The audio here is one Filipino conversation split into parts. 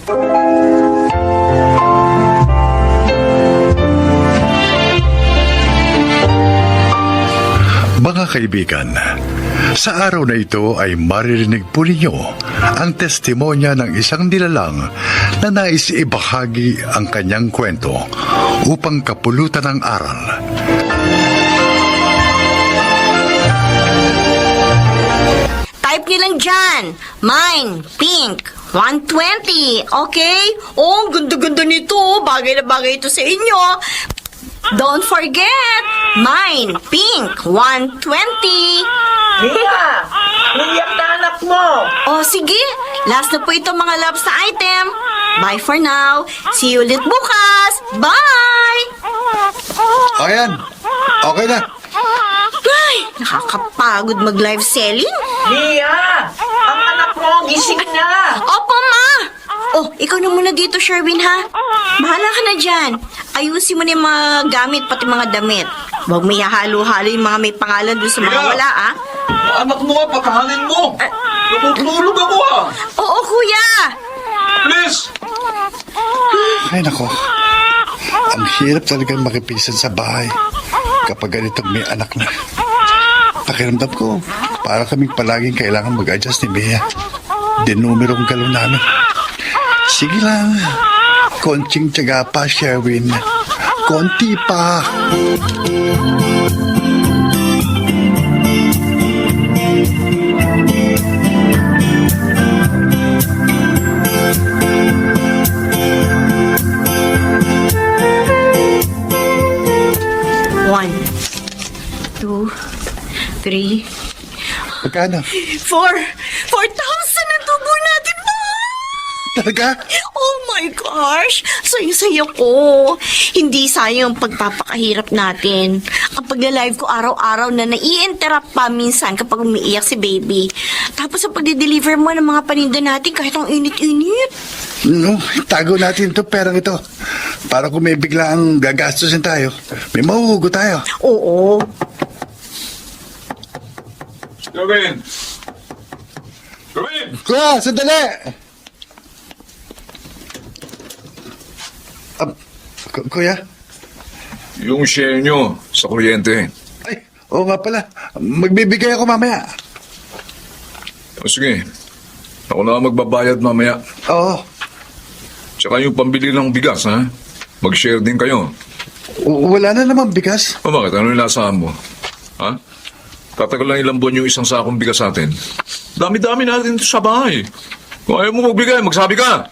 Mga kaibigan, sa araw na ito ay maririnig po ninyo ang testimonya ng isang nilalang na nais ibahagi ang kanyang kwento upang kapulutan ng aral. Type nyo lang dyan. Mine, pink, 120. Okay? Oh, ang ganda-ganda nito. Bagay na bagay ito sa inyo. Don't forget, mine, pink, 120. Mia! Iyak na anak mo! Oh, sige. Last na po ito mga loves na item. Bye for now. See you ulit bukas. Bye! Ayan, okay na. Ay, nakakapagod mag-live selling. Mia! Ang anak mo, gising na! Opo, ma! Oh, ikaw na muna dito, Sherwin, ha? Bahala ka na dyan. Ayusin mo na yung mga gamit, pati mga damit. Huwag may halo-halo yung mga may pangalan doon sa mga Mia! wala, ah. Anak mo nga, pagkahalin mo! Natutulog ako ah! Oo, kuya! Please! Ay nako, ang hirap talagang makipisan sa bahay kapag ganitong may anak na. Pakiramdam ko, para kaming palaging kailangan mag-adjust ni Bea. Dinumerong galaw namin. Sige lang, konting tiyaga pa, Sherwin. Konti pa. One, two, three, Magkano? 4,000 ang tubo natin, ma! Talaga? Oh my gosh! Saya-saya ko. Hindi sayang ang pagpapakahirap natin. Ang pagla-live ko araw-araw na nai-interrupt pa minsan kapag umiiyak si baby. Tapos ang pagde-deliver mo ng mga paninda natin kahit ang init-init. No, tago natin ito, perang ito. Para kung may biglang gagastusin tayo, may mahuhugo tayo. Oo. Gawin! Gawin! Kuya, sandali! Kuya? Yung share nyo sa kuryente. Ay, oo nga pala. Magbibigay ako mamaya. O sige, ako na magbabayad mamaya. Oo. Tsaka yung pambili ng bigas, ha? Mag-share din kayo. Wala na naman bigas. O bakit? Ano yung lasahan mo? Ha? Tatagal lang ilang buwan yung isang sakong bigas sa atin. Dami-dami natin ito sa bahay. Kung ayaw mo magbigay, magsabi ka.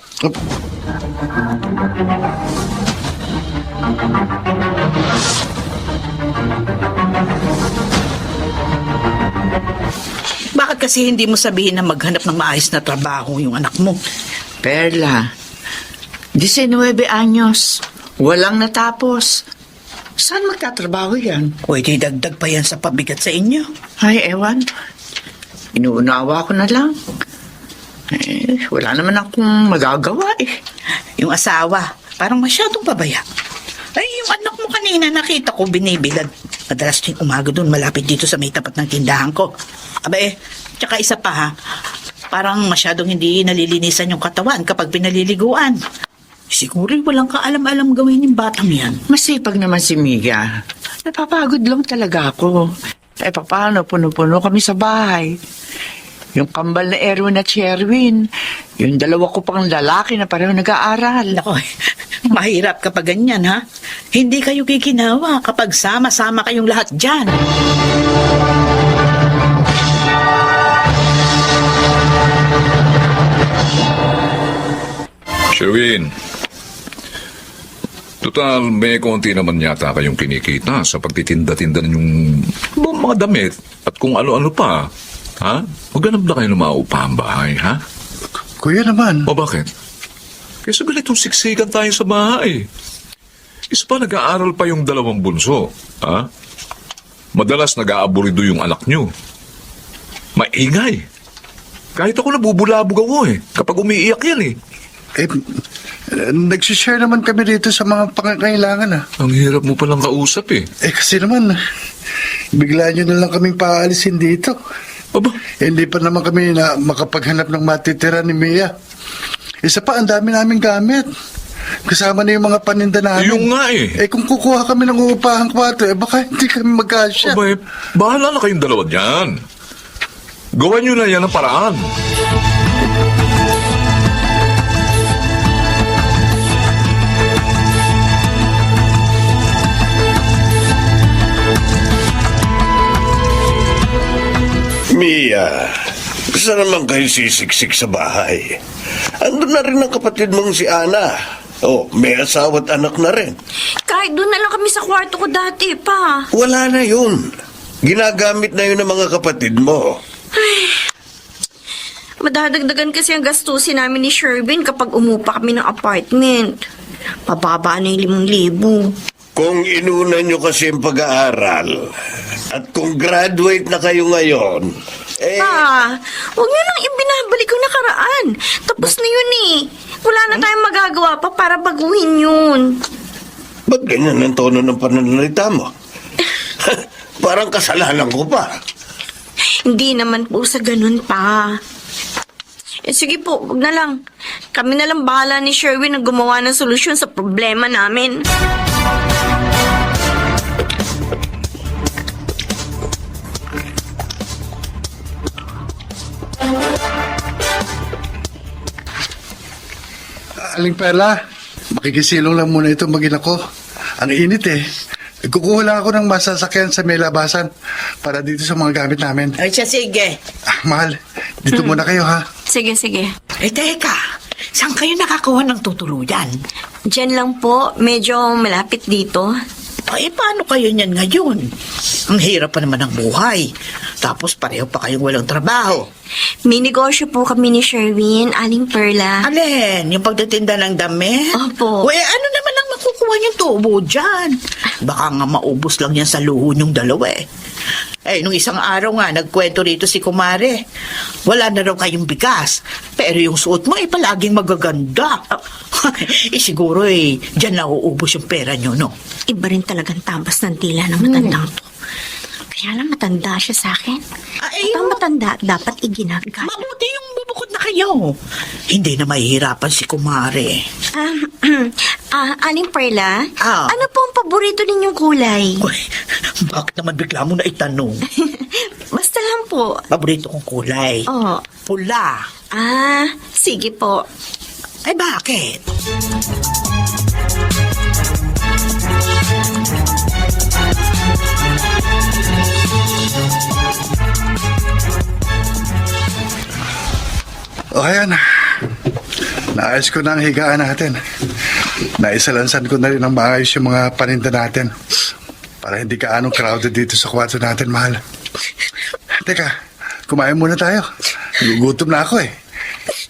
Bakit kasi hindi mo sabihin na maghanap ng maayos na trabaho yung anak mo? Perla, 19 anyos, walang natapos. Saan magtatrabaho yan? Pwede dagdag pa yan sa pabigat sa inyo. Ay, ewan. Inuunawa ko na lang. Eh, wala naman akong magagawa eh. Yung asawa, parang masyadong pabaya. Ay, yung anak mo kanina nakita ko binibilad. Madalas din umaga doon malapit dito sa may tapat ng tindahan ko. Aba tsaka isa pa ha, parang masyadong hindi nalilinisan yung katawan kapag pinaliliguan. Siguro walang kaalam-alam gawin yung batang yan. Masipag naman si Miga. Napapagod lang talaga ako. Eh, paano? Puno-puno kami sa bahay. Yung kambal na Erwin at Sherwin. Yung dalawa ko pang lalaki na pareho nag-aaral. Nako, mahirap kapag ganyan ha. Hindi kayo kikinawa kapag sama-sama kayong lahat dyan. Sherwin, total may konti naman yata kayong kinikita sa pagtitinda-tinda yung mga damit at kung ano-ano pa. Ha? Maghanap na kayo ng maupahang bahay, ha? Kuya naman. O bakit? Kaysa ganitong siksikan tayo sa bahay. Isa pa nag-aaral pa yung dalawang bunso, ha? Madalas nag-aaburido yung anak nyo. Maingay. Kahit ako nabubulabog ako kapag umiiyak yan Eh, nagsishare naman kami dito sa mga pangangailangan Ang hirap mo palang kausap kasi naman, bigla nyo na lang kaming paalisin dito. Aba, Hindi pa naman kami na makapaghanap ng matitira ni Mia. Isa pa, ang dami naming gamit. Kasama na yung mga paninda namin. Yung nga eh. Kung kukuha kami ng uupahang kwarto, baka hindi kami magkasya. Abay, bahala na kayong dalawa dyan. Gawan nyo na yan ang paraan. Mia, gusto naman kayo sisiksik sa bahay. Andun na rin ang kapatid mong si Ana. Oh, may asawa at anak na rin. Kahit doon na lang kami sa kwarto ko dati, pa. Wala na yun. Ginagamit na yun ng mga kapatid mo. Madadagdagan kasi ang gastusin namin ni Sherwin kapag umupa kami ng apartment. Pababa na yung 5,000. Kung inuna nyo kasi ang pag-aaral at kung graduate na kayo ngayon, Pa, huwag niyo nang ibinabalik yung nakaraan. Tapos na yun eh. Wala na tayong magagawa pa para baguhin yun. ba't ganyan ang tono ng pananalita mo? Parang kasalanan ko pa. Hindi naman po sa ganun pa. Sige po, huwag na lang. Kami na lang bahala ni Sherwin na gumawa ng solusyon sa problema namin. Aling Perla, makikisilong lang muna itong magina ko. Ang init eh. Kukuha lang ako ng masasakyan sa may labasan para dito sa mga gamit namin. Ay, siya, sige. Mahal, dito muna kayo ha. Sige, sige. Teka, saan kayo nakakuha ng tutuluyan? Diyan lang po, medyo malapit dito. Paano kayo niyan ngayon? Ang hirap pa naman ng buhay. Tapos pareho pa kayong walang trabaho. May negosyo po kami ni Sherwin, Aling Perla. Alin? Yung pagdatinda ng damit? Opo. Ano naman ang makukuha niyong tubo dyan? Baka nga maubos lang yan sa luho niyong dalawa eh. Nung isang araw nga, nagkwento rito si Kumare. Wala na raw kayong bigas. Pero yung suot mo ay palaging magaganda. Siguro dyan nauubos yung pera niyo, no? Iba rin talagang tabas ng tila ng matandang to. Kaya lang matanda siya sa akin. Ang matanda dapat iginagat. Mabuti yung bubukod na kayo. Hindi na mahihirapan si Kumare. Aling Perla, Ah. ano po ang paborito ninyong kulay? Uy, bakit naman bigla mo na itanong? Basta lang po. Paborito kong kulay. Oh. Pula. Sige po. Ay, bakit? O ayan, naayos ko na ang higaan natin. Naisalansan ko na rin ang maayos yung mga paninda natin. Para hindi ka anong crowded dito sa kwarto natin, mahal. Teka, kumain muna tayo. Gugutom na ako eh.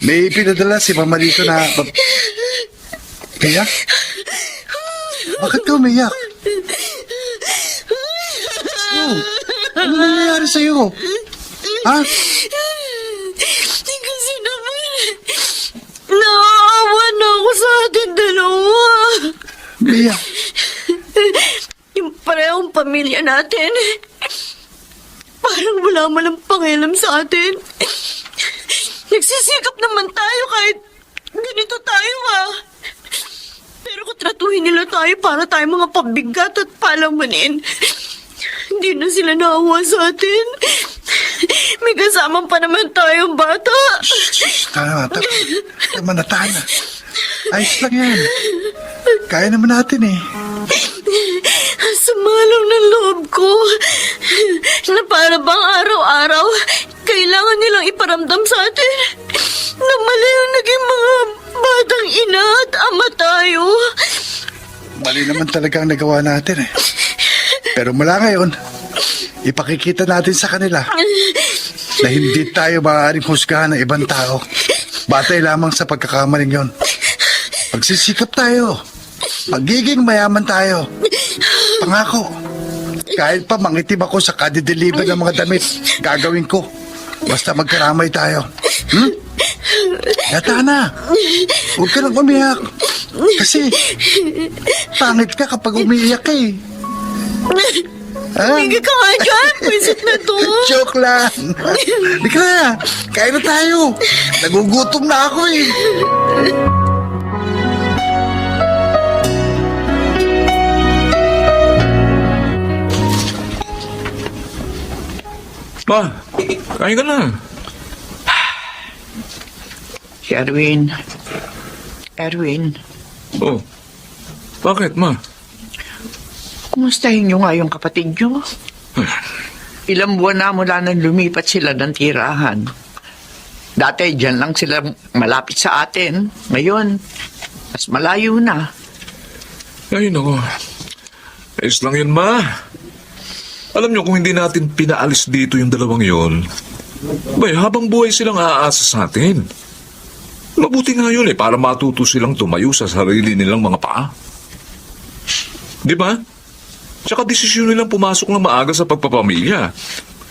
May pinadala si Mama dito na... Umiyak? Bakit ka umiyak? Ano nangyayari sa'yo? Ha? Kasi naman, naawa na ako sa atin dalawa. Umiyak. Yung parehong pamilya natin, parang wala malang pangialam sa atin. Nagsisikap naman tayo kahit ganito tayo Pero kung tratuhin nila tayo para tayo mga pabigat at palamanin, hindi na sila naawa sa atin. May kasama pa naman tayong bata. Tama na tayo. Ayos lang yan. Kaya naman natin eh. Sumalong ng loob ko na para bang araw-araw kailangan nilang iparamdam sa atin na mali ang naging mga batang ina at ama tayo. Mali naman talaga ang nagawa natin eh. Pero mula ngayon, ipakikita natin sa kanila na hindi tayo maaaring husgahan ng ibang tao. Batay lamang sa pagkakamaling yon. Magsisikap tayo. Magiging mayaman tayo. Pangako. Kahit pa mangitim ako sa kadideliver ng mga damit, gagawin ko. Basta magkaramay tayo. Yata na. Huwag ka nang umiyak. Kasi, pangit ka kapag umiiyak eh. Tumigil ka nga dyan. Visit na to. Joke lang. Di ka na. Kain na tayo. Nagugutom na ako eh. Ma, kain ka na. Erwin. Erwin, Oh, bakit, ma? kumustahin niyo nga yung kapatid niyo? Ilang buwan na mula nang lumipat sila ng tirahan. Dati dyan lang sila malapit sa atin. Ngayon, mas malayo na. Ay, nako. Ayos lang yun, ma. Alam niyo, kung hindi natin pinaalis dito yung dalawang yon, bay, habang buhay silang aasa sa atin. Mabuti nga yun para matuto silang tumayo sa sarili nilang mga paa. Di ba? Tsaka desisyon nilang pumasok ng maaga sa pagpapamilya.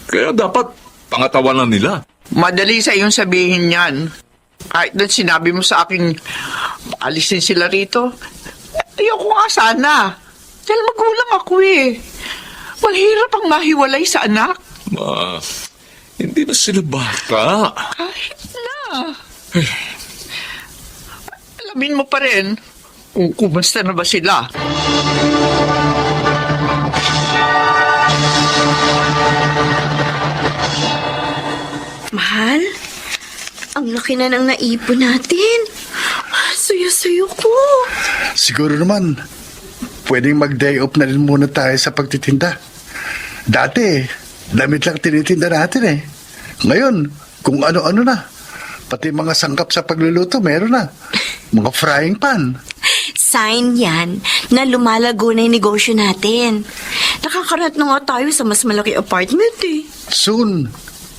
Kaya dapat pangatawanan nila. Madali sa iyong sabihin yan. Kahit na sinabi mo sa akin, alisin sila rito. Ayoko nga sana. Dahil magulang ako eh. Mahirap ang mahiwalay sa anak. Ma, hindi na sila bata. Kahit na. Alamin mo pa rin kung kumusta na ba sila. Mahal, ang laki na ng naipon natin. Suyo-suyo ko. Siguro naman, pwedeng mag-day off na rin muna tayo sa pagtitinda. Dati, damit lang tinitinda natin eh. Ngayon, kung ano-ano na. Pati mga sangkap sa pagluluto, meron na. Mga frying pan. Sign yan na lumalago na yung negosyo natin. Nakakarat na nga tayo sa mas malaki apartment eh. Soon,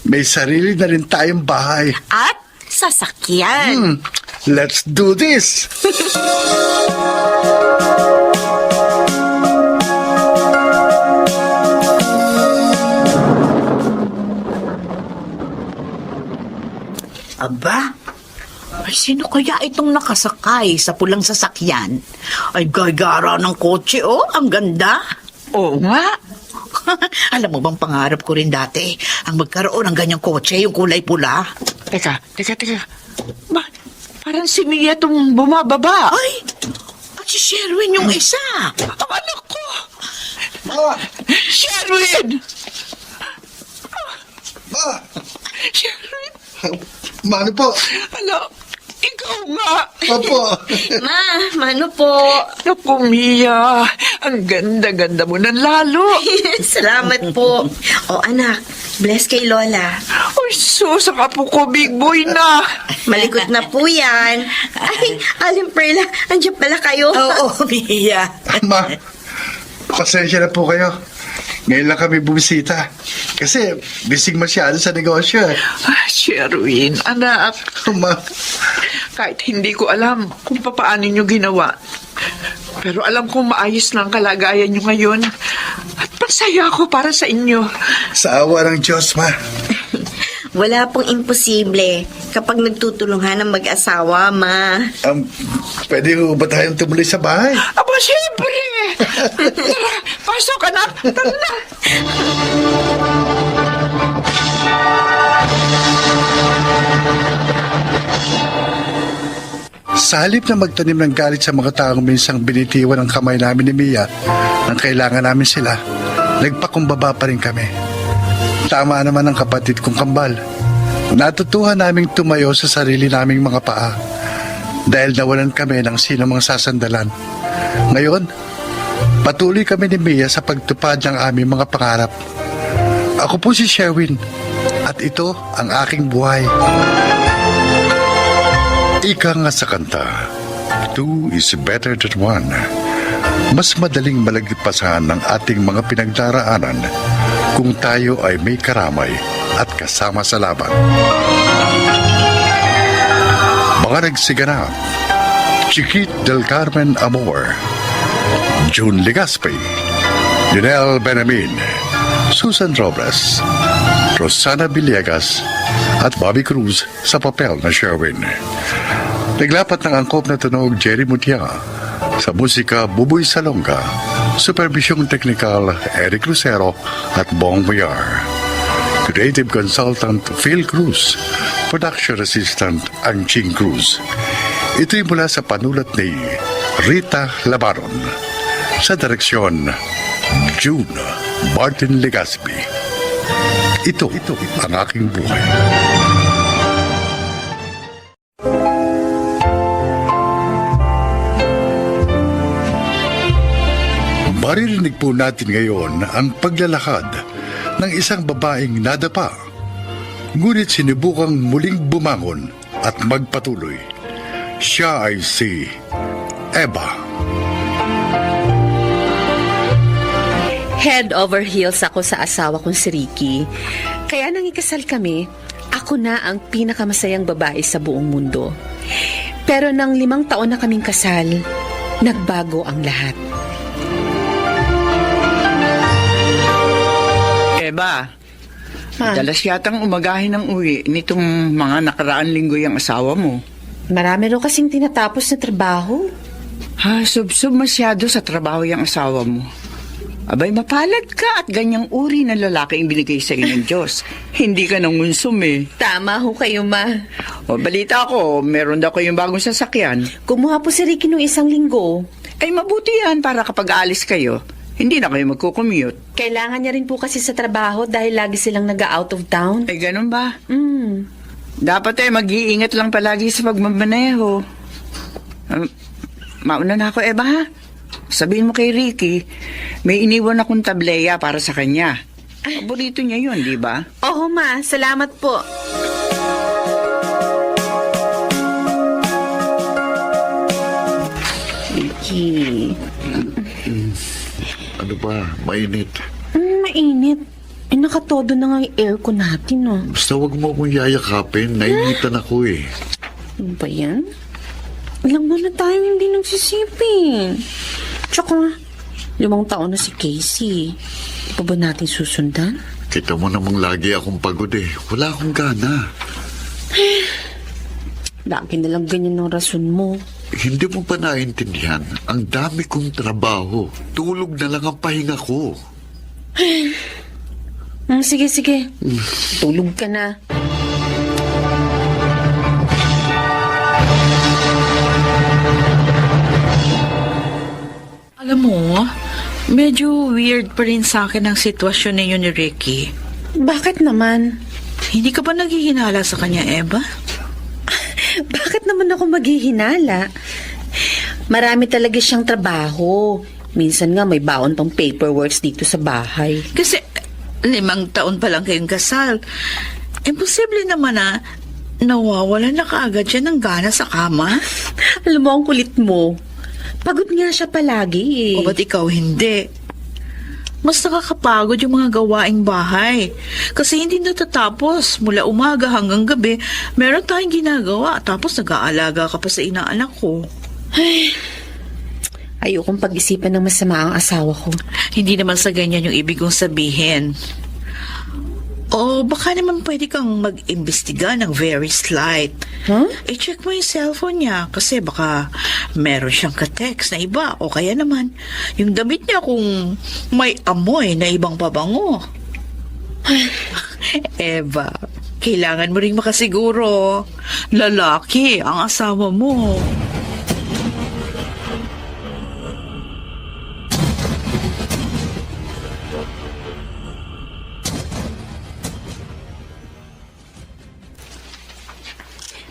may sarili na rin tayong bahay. At sasakyan. Let's do this! Aba, ay sino kaya itong nakasakay sa pulang sasakyan? Ay gagara ng kotse, oh, ang ganda. Oo nga. Alam mo bang pangarap ko rin dati ang magkaroon ng ganyang kotse, yung kulay pula? Teka. Parang si Mia itong bumababa. Ay, at si Sherwin yung isa. Ang anak ko! Ma! Sherwin! Ma! Sherwin! Mano po? Anak, ikaw nga! Opo! Ma, mano po? Naku, Mia, ang ganda-ganda mo ng lalo. Salamat po. O anak, bless kay Lola. Ay, sus, ang apo ko, big boy na. Malikot na po yan. Ay, Aling Perla, andiyan pala kayo. Oo, Mia. Ma, pasensya na po kayo. Ngayon lang kami bumisita. Kasi bising masyado sa negosyo eh. Ah, Sherwin, anak, Ma, kahit hindi ko alam kung paano nyo ginawa. Pero alam kong maayos na ang kalagayan nyo ngayon. At masaya ako para sa inyo. sa awa ng Diyos, Ma. Wala pong imposible kapag nagtutulungan ng mag-asawa, Ma. Pwede ho ba tayong tumuloy sa bahay? Aba, siyempre! Tara, pasok, anak! Tara na! Sa halip na magtanim ng galit sa mga taong minsang binitiwan ang kamay namin ni Mia nang kailangan namin sila, nagpakumbaba pa rin kami. Tama naman ang kapatid kong kambal. Natutuhan naming tumayo sa sarili naming mga paa dahil nawalan kami ng sinumang sasandalan. Ngayon, patuloy kami ni Mia sa pagtupad ng aming mga pangarap. Ako po si Sherwin at ito ang aking buhay. Ika nga sa kanta, 2 is better than 1. Mas madaling malagpasan ng ating mga pinagdaraanan kung tayo ay may karamay at kasama sa laban. Mga nagsiganap, Chiquit del Carmen Amor, June Legaspi, Lionel Benamin, Susan Robles, Rosana Villegas, at Bobby Cruz sa papel na Sherwin. Naglapat ng angkop na tunog Jerry Mutia, sa musika Buboy Salonga, Supervisyong Teknikal, Eric Lucero at Bong Villar. Creative Consultant, Phil Cruz. Production Assistant, Angching Cruz. Ito'y mula sa panulat ni Rita Labaron. Sa direksyon, June Martin Legaspi. Ito ang aking buhay. Maririnig po natin ngayon ang paglalakad ng isang babaeng nadapa. Ngunit sinubukang muling bumangon at magpatuloy. Siya ay si Eva. Head over heels ako sa asawa kong si Ricky. Kaya nang ikasal kami, ako na ang pinakamasayang babae sa buong mundo. Pero nang 5 taon na kaming kasal, nagbago ang lahat. Eba, dalas yatang umagahin ng uwi nitong mga nakaraan linggo yung asawa mo. Marami rin kasing tinatapos na trabaho. Ha, sub masyado sa trabaho yung asawa mo. Abay, mapalad ka at ganyang uri na lalaki ang binigay sa ng Diyos. Hindi ka nangunsum eh. Tama ho kayo, ma. O, balita ko, meron daw kayong bagong sasakyan. Kumuha po si Ricky nung 1 linggo. Ay, mabuti yan para kapag aalis kayo, hindi na kayo magkukommute. Kailangan niya rin po kasi sa trabaho dahil lagi silang nag-out of town. Ay, ganun ba? Mm. Dapat mag-iingat lang palagi sa pagmamaneho. Mauna na ako, Eva, ha? Sabihin mo kay Ricky, may iniwan akong tableya para sa kanya. Paborito niya yun, di ba? Oo, ma. Salamat po. Ricky. Ano ba? Mainit. Mainit. Nakatodo na nga yung aircon natin, no? Basta wag mo akong yayakapin. Nainitan ako eh. Ano ba yan? Ilang buwan na tayo hindi nagsisipin. Tsaka, 5 taon na si Casey. Di pa ba natin susundan? Kita mo namang lagi akong pagod eh. Wala akong gana. Lagi na lang ganyan ang rason mo. Hindi mo pa naintindihan. Ang dami kong trabaho. Tulog na lang ang pahinga ko. Sige. Tulog ka na. Alam mo, medyo weird pa rin sa akin ang sitwasyon ninyo ni Ricky. Bakit naman? Hindi ka ba naghihinala sa kanya, Eva? Bakit naman ako maghihinala? Marami talaga siyang trabaho. Minsan nga may baon pang paperworks dito sa bahay. Kasi 5 taon pa lang kayong kasal. Imposible naman na nawawala na kaagad siya ng gana sa kama. Alam mo, ang kulit mo. Pagod nga siya palagi eh. O ba't ikaw hindi? Mas nakakapagod yung mga gawaing bahay. Kasi hindi natatapos. Mula umaga hanggang gabi, meron tayong ginagawa. Tapos nag-aalaga ka pa sa inaanak ko. Ayokong pag-isipan ng masama ang asawa ko. Hindi naman sa ganyan yung ibig kong sabihin. O baka naman pwede kang mag-imbestiga ng very slight. Huh? I-check mo yung cellphone niya kasi baka meron siyang ka-text na iba o kaya naman yung damit niya kung may amoy na ibang pabango. Eva, kailangan mo ring makasiguro. Lalaki ang asawa mo.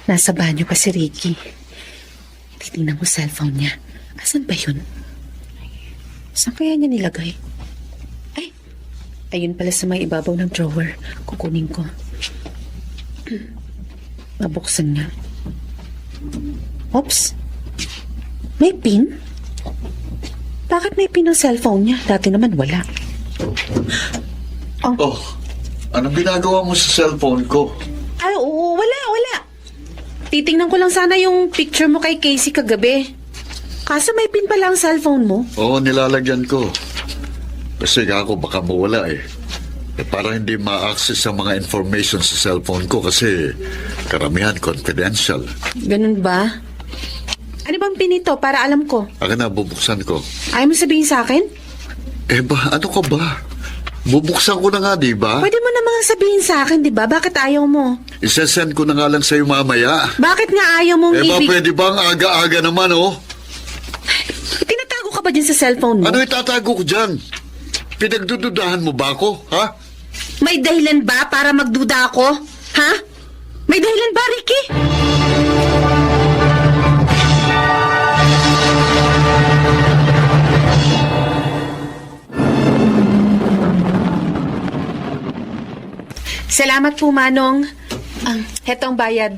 Nasa banyo pa si Ricky. Titingnan mo cellphone niya. Asan ba yun? Saan kaya niya nilagay? Ay, ayun pala sa may ibabaw ng drawer. Kukunin ko. Mabuksan niya. Oops. May pin? Bakit may pin ang cellphone niya? Dati naman wala. Oh, anong ginagawa mo sa cellphone ko? Ay, oo, wala. Titingnan ko lang sana yung picture mo kay Casey kagabi. Kaso may pin pala ang cellphone mo. Oo, nilalagyan ko. Kasi ako baka mawala eh. Para hindi ma-access ang mga information sa cellphone ko kasi karamihan confidential. Ganun ba? Ano bang pin ito para alam ko? Akin na, bubuksan ko. Ayaw mo sabihin sa akin? Ano ka ba? Bubuksan ko na nga, di ba? Pwede mo namang sabihin sa akin, di ba? Bakit ayaw mo? Isesend ko na nga lang sa'yo mamaya. Bakit nga ayaw mong Pwede bang aga-aga naman, oh? Tinatago ka ba dyan sa cellphone mo? Ano itatago ko dyan? Pinagdududahan mo ba ako, ha? May dahilan ba para magduda ako? Ha? May dahilan ba, Ricky? Salamat po, Manong. Hetong bayad.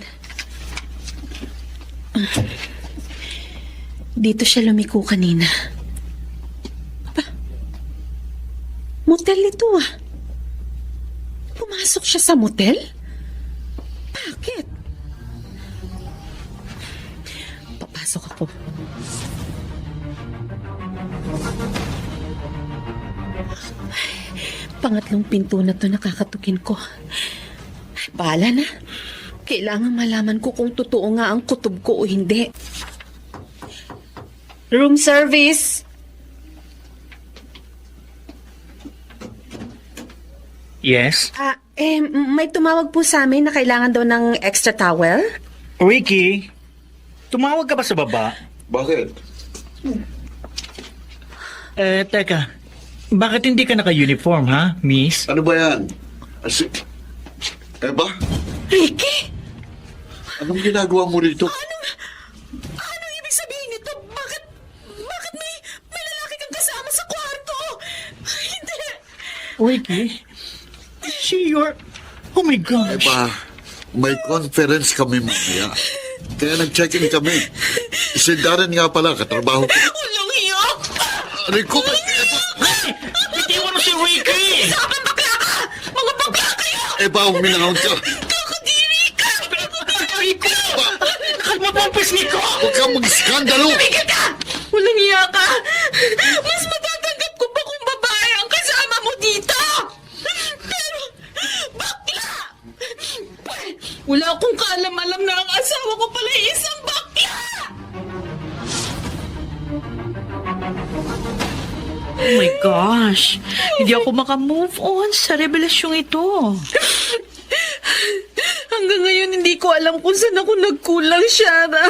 Dito siya lumiko kanina. Aba, motel ito ah. Pumasok siya sa motel? Bakit? Papasok ako. Pangatlong pinto na to nakakatukin ko. Bahala na. Kailangan malaman ko kung totoo nga ang kutob ko o hindi. Room service. Yes? May tumawag po sa amin na kailangan daw ng extra towel. Ricky, tumawag ka ba sa baba? Bakit? Teka. Bakit hindi ka naka-uniform, ha, miss? Ano ba yan? Eba? Ricky! Anong ginagawa mo rito? Ano ibig sabihin nito? Bakit may lalaki kang kasama sa kwarto? Hindi! Ricky, is she your... Oh my gosh. Eba, may conference kami mamaya. Kaya nag-check-in kami. Si Darren nga pala, katrabaho ko. Walang iyo! Rico, Bitiwan mo si Ricky! Sabang bakla ka! Mga bakla kayo! Eba, uminahon ka. Kakadiri ka! Rico! Kalma mo ang pisngi ko! Huwag kang mag-skandalo. Tumigil ka! Walang iya ka! Mas matatanggap ko pa kung babae ang kasama mo dito! Pero, bakla! Wala akong kaalam-alam na ang asawa ko pala isang bakla! Oh my gosh. Hindi ako makamove on sa revelasyong ito. Hanggang ngayon hindi ko alam kung saan ako nagkulang, Shara.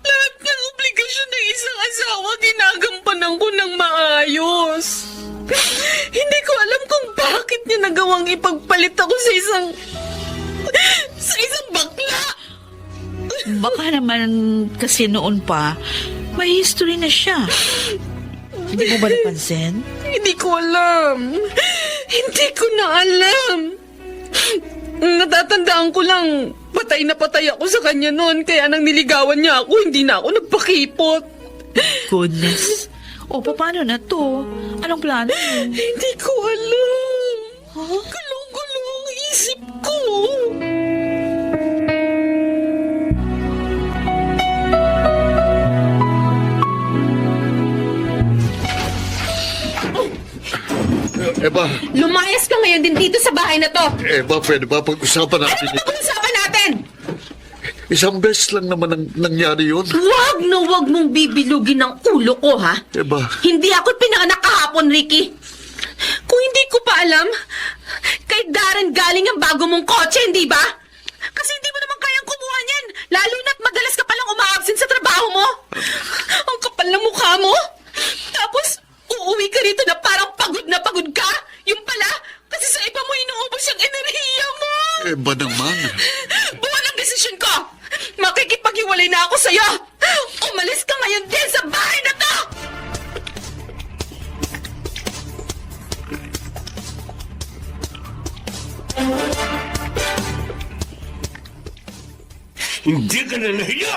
Lahat ng obligasyon ng isang asawa ginagampanan ko ng maayos. Hindi ko alam kung bakit niya nagawang ipagpalit ako sa isang bakla. Baka naman kasi noon pa, may history na siya. Hindi mo ba napansin? Hindi ko alam. Hindi ko na alam. Natatandaan ko lang, patay na patay ako sa kanya noon, kaya nang niligawan niya ako, hindi na ako nagpakipot. Goodness. O, paano na to? Anong plano mo? Hindi ko alam. Gulo-gulo ang isip ko. Eba, Lumayas ka ngayon din dito sa bahay na to. pwede ba pag-usapan natin ito? Pag-usapan natin. Isang beses lang naman ang nangyari yun. Huwag na huwag mong bibilugin ang ulo ko, ha? Eba, Hindi ako pinanganak kahapon, Ricky. Kung hindi ko pa alam, kay Darren galing ang bago mong kotse, hindi ba? Kasi hindi mo naman kayang kumuha niyan. Lalo na't madalas ka palang uma-absent sa trabaho mo. Ang kapal na mukha mo. Tapos, uuwi ka rito na parang pagod na pagod ka. Yung pala, kasi sa iba mo inuubos yung enerhiya mo. Eba naman. Buwan ang desisyon ko. Makikipaghiwalay na ako sa'yo. Umalis ka ngayon din sa bahay na to. Hindi ka na nahiya!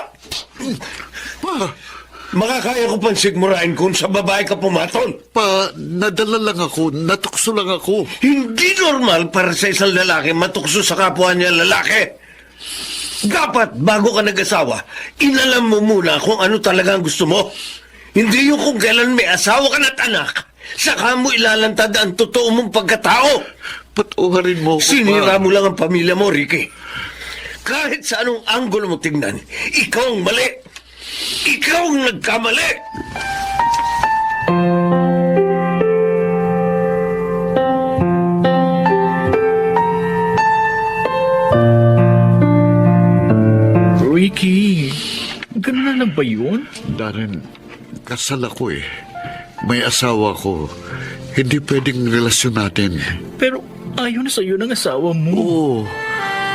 Pa, Makakaya ko pang sigmurain kung sa babae ka pumatol. nadala lang ako, natukso lang ako. Hindi normal para sa isang lalaki matukso sa kapwa niya lalaki. Dapat, bago ka nag-asawa, inalam mo muna kung ano talaga ang gusto mo. Hindi yung kung kailan may asawa ka na't anak, saka mo ilalantad ang totoo mong pagkatao. Patuharin mo ako, Sinira pa. mo lang ang pamilya mo, Ricky. Kahit sa anong anggulo mo tingnan, ikaw ang mali. Ikaw ang nagkamali. Ganun na lang ba yun? Darren, kasal ako eh. May asawa ko. Hindi pwedeng relasyon natin. Pero ayaw na sa'yo ng asawa mo. Oo.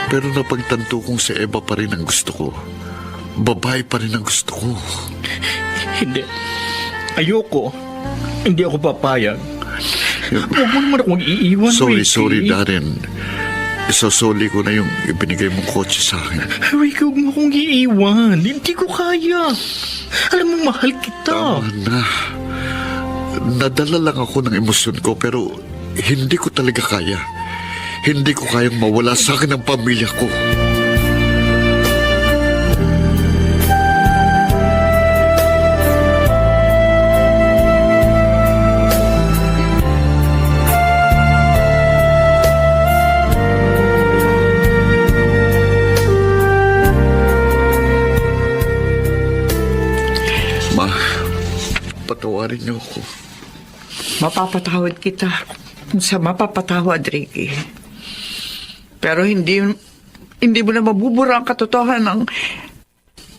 Pero napagtanto kong si Eva pa rin ang gusto ko. Babae pa rin ang gusto ko. Hindi. Ayoko. Hindi ako papayag. Huwag mo naman akong iiwan, Ricky. Sorry, Darren. Isosoli ko na yung ibinigay mong kotse sa akin. Ricky, huwag mo akong iiwan. Hindi ko kaya. Alam mo, mahal kita. Tama na. Nadala lang ako ng emosyon ko pero hindi ko talaga kaya. Hindi ko kayang mawala sa akin ang pamilya ko. Ma, patawarin niyo ako. Mapapatawad kita kung sa mapapatawad, Ricky. Pero hindi mo na mabubura ang katotohanan ng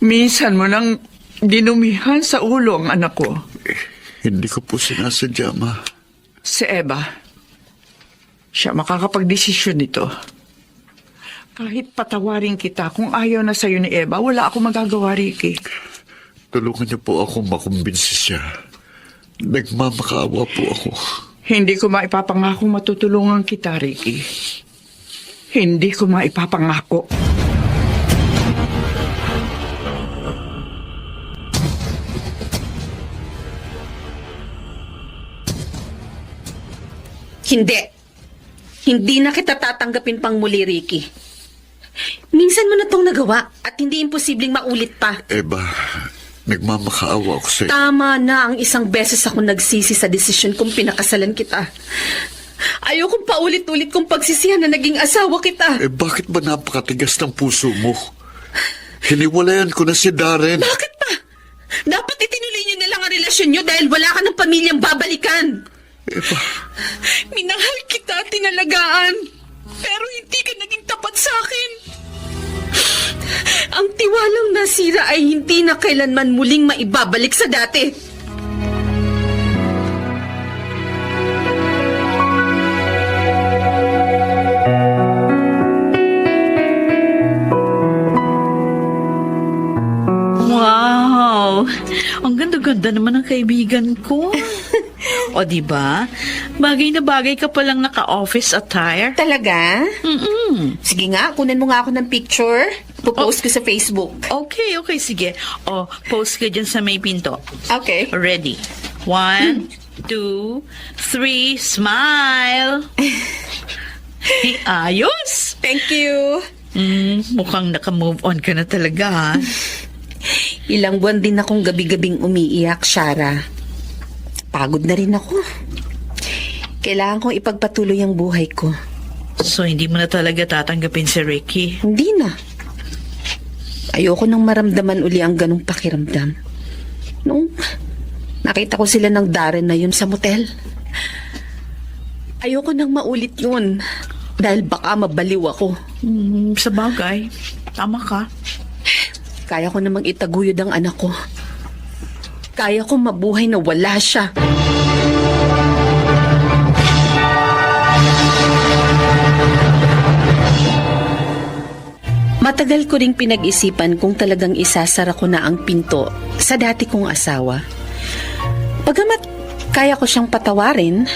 minsan mo nang dinumihan sa ulo ang anak ko. Hindi ko po sinasadya, Ma. Si Eva, siya makakapagdesisyon nito. Kahit patawarin kita, kung ayaw na sa'yo ni Eva, wala akong magagawa, Ricky. Tulungan niyo po ako makumbinsi siya. Nagmamakaawa po ako. Hindi ko maipapangako matutulungan kita, Ricky. Hindi ko maipapangako. Hindi. Hindi na kita tatanggapin pang muli, Ricky. Minsan mo na tong nagawa at hindi imposibleng maulit pa. Eva, nagmamakaawa ako sa'yo. Tama na ang isang beses ako nagsisi sa desisyon kong pinakasalan kita. Ayokong paulit-ulit kong pagsisihan na naging asawa kita. Bakit ba napakatigas ng puso mo? Hiniwalayan ko na si Darren. Bakit pa? Dapat itinuloy niyo na lang ang relasyon niyo dahil wala ka ng pamilyang babalikan. Eva, Minahal kita, tinalagaan. Pero hindi ka naging tapat sa akin. Ang tiwalang nasira ay hindi na kailanman muling maibabalik sa dati. Wow! Ang ganda-ganda naman ng kaibigan ko. O, diba? Bagay na bagay ka palang naka-office attire. Talaga? Mm-mm. Sige nga, kunin mo nga ako ng picture. Popost ko sa Facebook. Okay, sige. O, post ka dyan sa may pinto. Okay. Ready? 1, 2, 3, smile! Ayos! Thank you. Mukhang naka-move on ka na talaga, ha? Ilang buwan din akong gabi-gabing umiiyak, Shara. Pagod na rin ako. Kailangan kong ipagpatuloy ang buhay ko. So, hindi mo na talaga tatanggapin si Ricky? Hindi na. Ayoko nang maramdaman uli ang ganong pakiramdam. Nung nakita ko sila ng Darren na yun sa motel. Ayoko nang maulit yun. Dahil baka mabaliw ako. Sa bagay. Tama ka. Kaya ko namang itaguyod ang anak ko. Kaya ko mabuhay na wala siya. Matagal ko ring pinag-isipan kung talagang isasara ko na ang pinto sa dati kong asawa. Pagamat kaya ko siyang patawarin,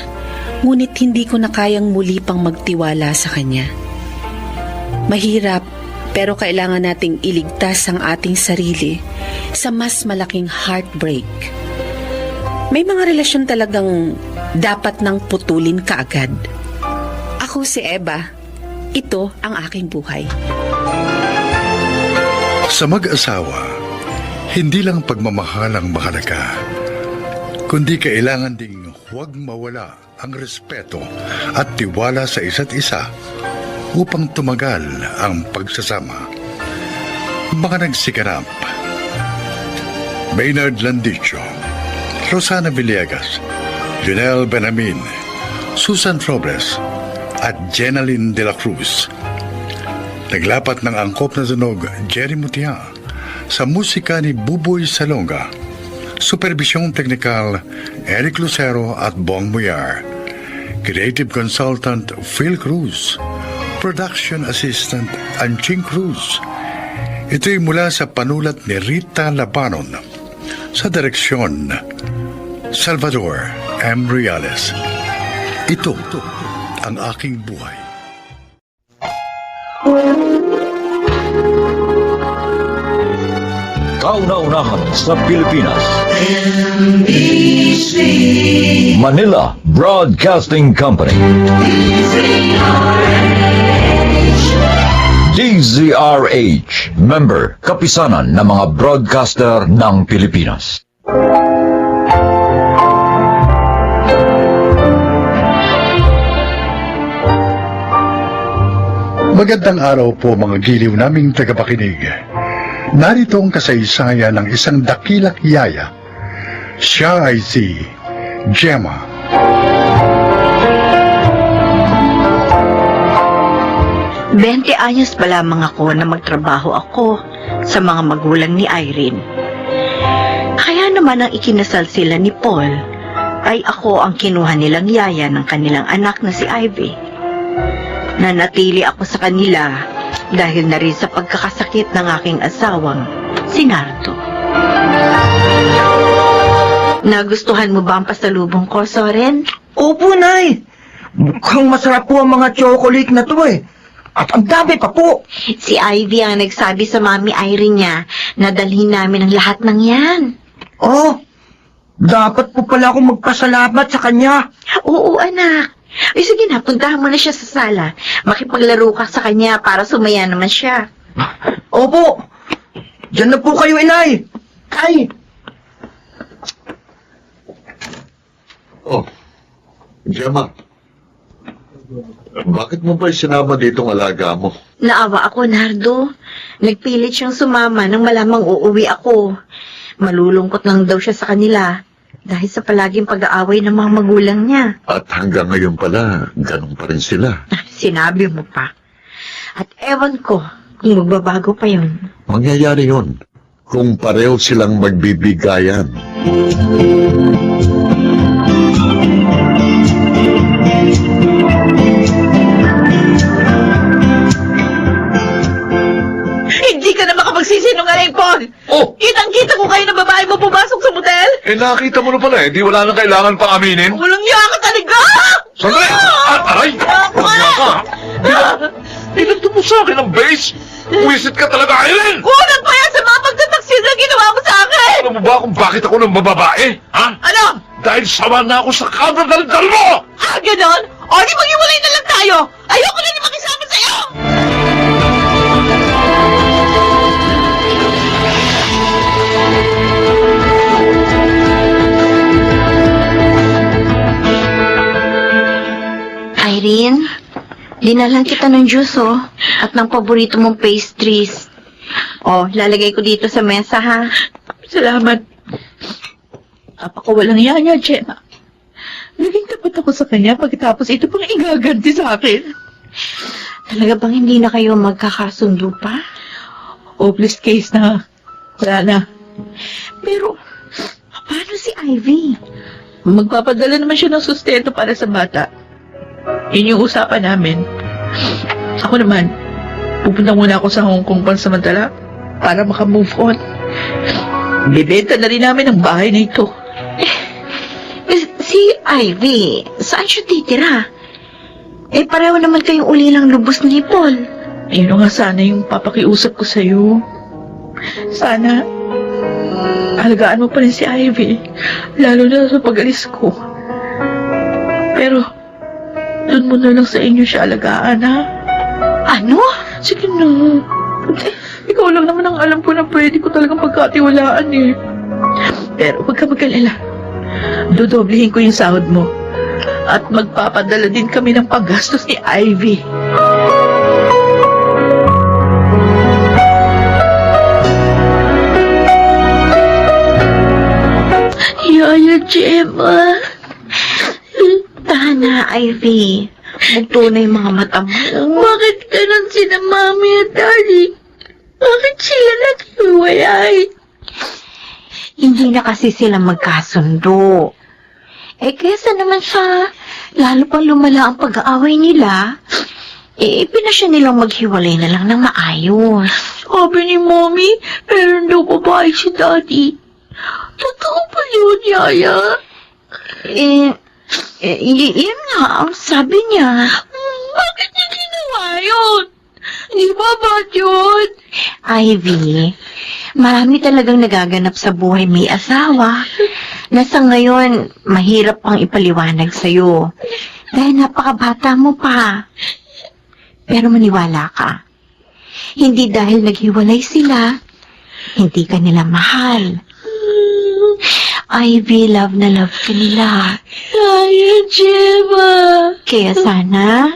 ngunit hindi ko na kayang muli pang magtiwala sa kanya. Mahirap, pero kailangan nating iligtas ang ating sarili sa mas malaking heartbreak. May mga relasyon talagang dapat nang putulin kaagad. Ako si Eva. Ito ang aking buhay. Sa mag-asawa, hindi lang pagmamahal ang mahalaga, kundi kailangan ding huwag mawala ang respeto at tiwala sa isa't isa upang tumagal ang pagsasama. Mga nagsikanap: Maynard Landicho, Rosana Villegas, Junel Benamin, Susan Robles, at Jenaline de la Cruz. Naglapat ng angkop na tunog, Jerry Mutia, Sa musika ni Buboy Salonga. Supervisyong teknikal, Eric Lucero at Bong Muyar. Creative Consultant, Phil Cruz. Production Assistant, Anching Cruz. Ito'y mula sa panulat ni Rita Labanon. Sa direksyon, Salvador M. Reales. Ito ang aking buhay. Kauna-unahan sa Pilipinas. Manila Broadcasting Company. DZRH. Member, kapisanan ng mga broadcaster ng Pilipinas. Magandang araw po mga giliw naming tagapakinig. Narito ang kasaysayan ng isang dakilak yaya. Siya ay si Gemma. Bente anyos pa lamang ako na magtrabaho ako sa mga magulang ni Irene. Kaya naman ang ikinasal sila ni Paul, ay ako ang kinuha nilang yaya ng kanilang anak na si Ivy. Nanatili ako sa kanila dahil na rin sa pagkakasakit ng aking asawang, si Nardo. Nagustuhan mo ba ang pasalubong ko, Soren? Opo, Nay. Mukhang masarap po ang mga chocolate na to eh. At ang dami pa po. Si Ivy ang nagsabi sa Mami Irene niya na dalhin namin ang lahat ng yan. Oh, dapat po pala akong magpasalamat sa kanya. Oo, anak. Ay, sige na, puntahan mo na siya sa sala. Makipaglaro ka sa kanya para sumaya naman siya. Opo. Diyan na po kayo, Inay. Ay. Oh, Gemma. Bakit mo ba sinama ditong alaga mo? Naawa ako, Nardo. Nagpilit siyang sumama nang malamang uuwi ako. Malulungkot lang daw siya sa kanila dahil sa palaging pag-aaway ng mga magulang niya. At hanggang ngayon pala, ganun pa rin sila. Sinabi mo pa. At ewan ko kung magbabago pa yun. Mangyayari yun kung pareho silang magbibigayan. Hindi ka na makapagsisinungaling, Paul! Oh! Kitang-kita ko kayo na babae mo pumasok sa motel! Eh, nakita mo na pala eh. Di wala nang kailangan pang aminin. Walang niya ka talaga! Sandali! Aray! Magya ka! Pinagto mo sa akin ang base! Wisit ka talaga, Irene! Kulang pa yan sa mga pagtataksil na ginawa mo sa akin! Alam mo ba kung bakit ako ng mababae? Ha? Ano? Dahil sama na ako sa kabradaldal mo! Ah, ganon? O, di maghiwalay na lang tayo! Ayoko na ni makisama sa'yo! Irene, dinalan kita ng juice, oh, at ng paborito mong pastries. Oh, lalagay ko dito sa mesa, ha? Salamat. Napakawalang yaya, Gemma. Naging tapat ako sa kanya pagkatapos ito pang igaganti sa akin. Talaga bang hindi na kayo magkakasundo pa? Hopeless case na. Wala na. Pero, paano si Ivy? Magpapadala naman siya ng sustento para sa bata. Yun yung usapan namin. Ako naman, pupunta muna ako sa Hong Kong pansamantala para makamove on. Bibenta na rin namin ang bahay na ito. Si Ivy, saan siya titira? Eh, pareho naman kayong ulilang lubos ni Paul. Ayun nga sana yung papakiusap ko sa'yo. Sana, alagaan mo pa rin si Ivy, lalo na sa pag-alis ko. Pero, doon mo na lang sa inyo siya alagaan, ha? Ano? Sige na. Ikaw lang naman ang alam ko na pwede ko talagang pagkatiwalaan, eh. Pero huwag ka mag-alala. Dodoblihin ko yung sahod mo. At magpapadala din kami ng paggastos ni Ivy. Yaya Gemma. Tahan na, Ivy. Magtunay mga mata mo. Bakit ganun sina Mami at Daddy? Bakit sila naghiwalay? Hindi na kasi sila magkasundo. Kesa naman sa lalo pang lumala ang pag-aaway nila, pinasya nilang maghiwalay na lang ng maayos. Sabi ni Mommy, meron daw babae si Daddy. Totoo ba yun, Yaya? Yan nga ang sabi niya. Bakit niya ginawa yun? Di ba bad yun? Ivy, marami talagang nagaganap sa buhay may asawa na sa ngayon mahirap pang ipaliwanag sa'yo dahil napakabata mo pa. Pero maniwala ka, hindi dahil naghiwalay sila, hindi ka nila mahal. Ivy, love na love ka nila. Yaya, Gemma. Kaya sana,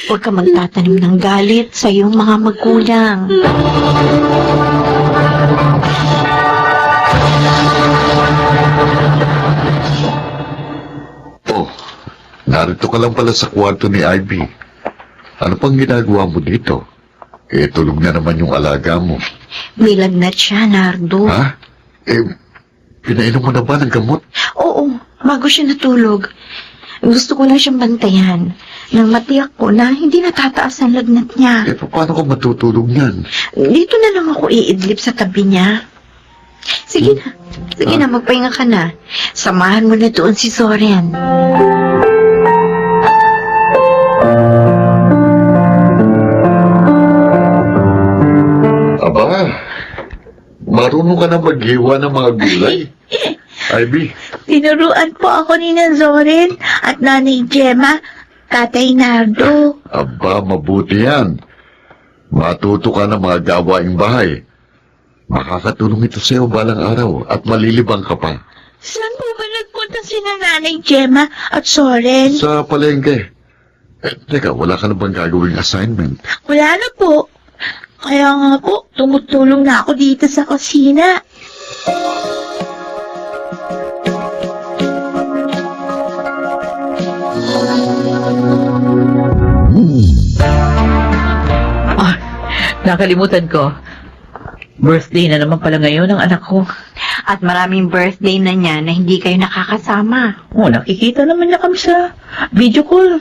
huwag ka magtatanim ng galit sa iyong mga magulang. Oh, narito ka lang pala sa kwarto ni Ivy. Ano pang ginagawa mo dito? Tulog na naman yung alaga mo. May lagnat siya, Nardo. Ha? Pinainom mo na ba ng gamot? Oo, bago siya natulog. Gusto ko lang siyang bantayan nang matiyak ko na hindi natataas ang lagnat niya. Paano ko matutulog niyan? Dito na lang ako iidlip sa tabi niya. Sige na, magpahinga ka na. Samahan mo na doon si Soren. Aba, marunong ka na maghiwa ng mga gulay. Ivy, Tinuruan po ako ni Zoren at Nanay Gemma, Tatay Nardo. aba, mabuti yan. Matuto ka ng mga gawaing bahay. Makakatulong ito sa'yo balang araw at malilibang ka pa. Saan po ba nagpunta sina Nanay Gemma at Soren? Sa palengke. Teka, wala ka na bang gagawing assignment? Wala na po. Kaya nga po, tumutulong na ako dito sa kusina. Nakalimutan ko. Birthday na naman pala ngayon ng anak ko. At maraming birthday na niya na hindi kayo nakakasama. Oh, nakikita naman niya kami sa video call.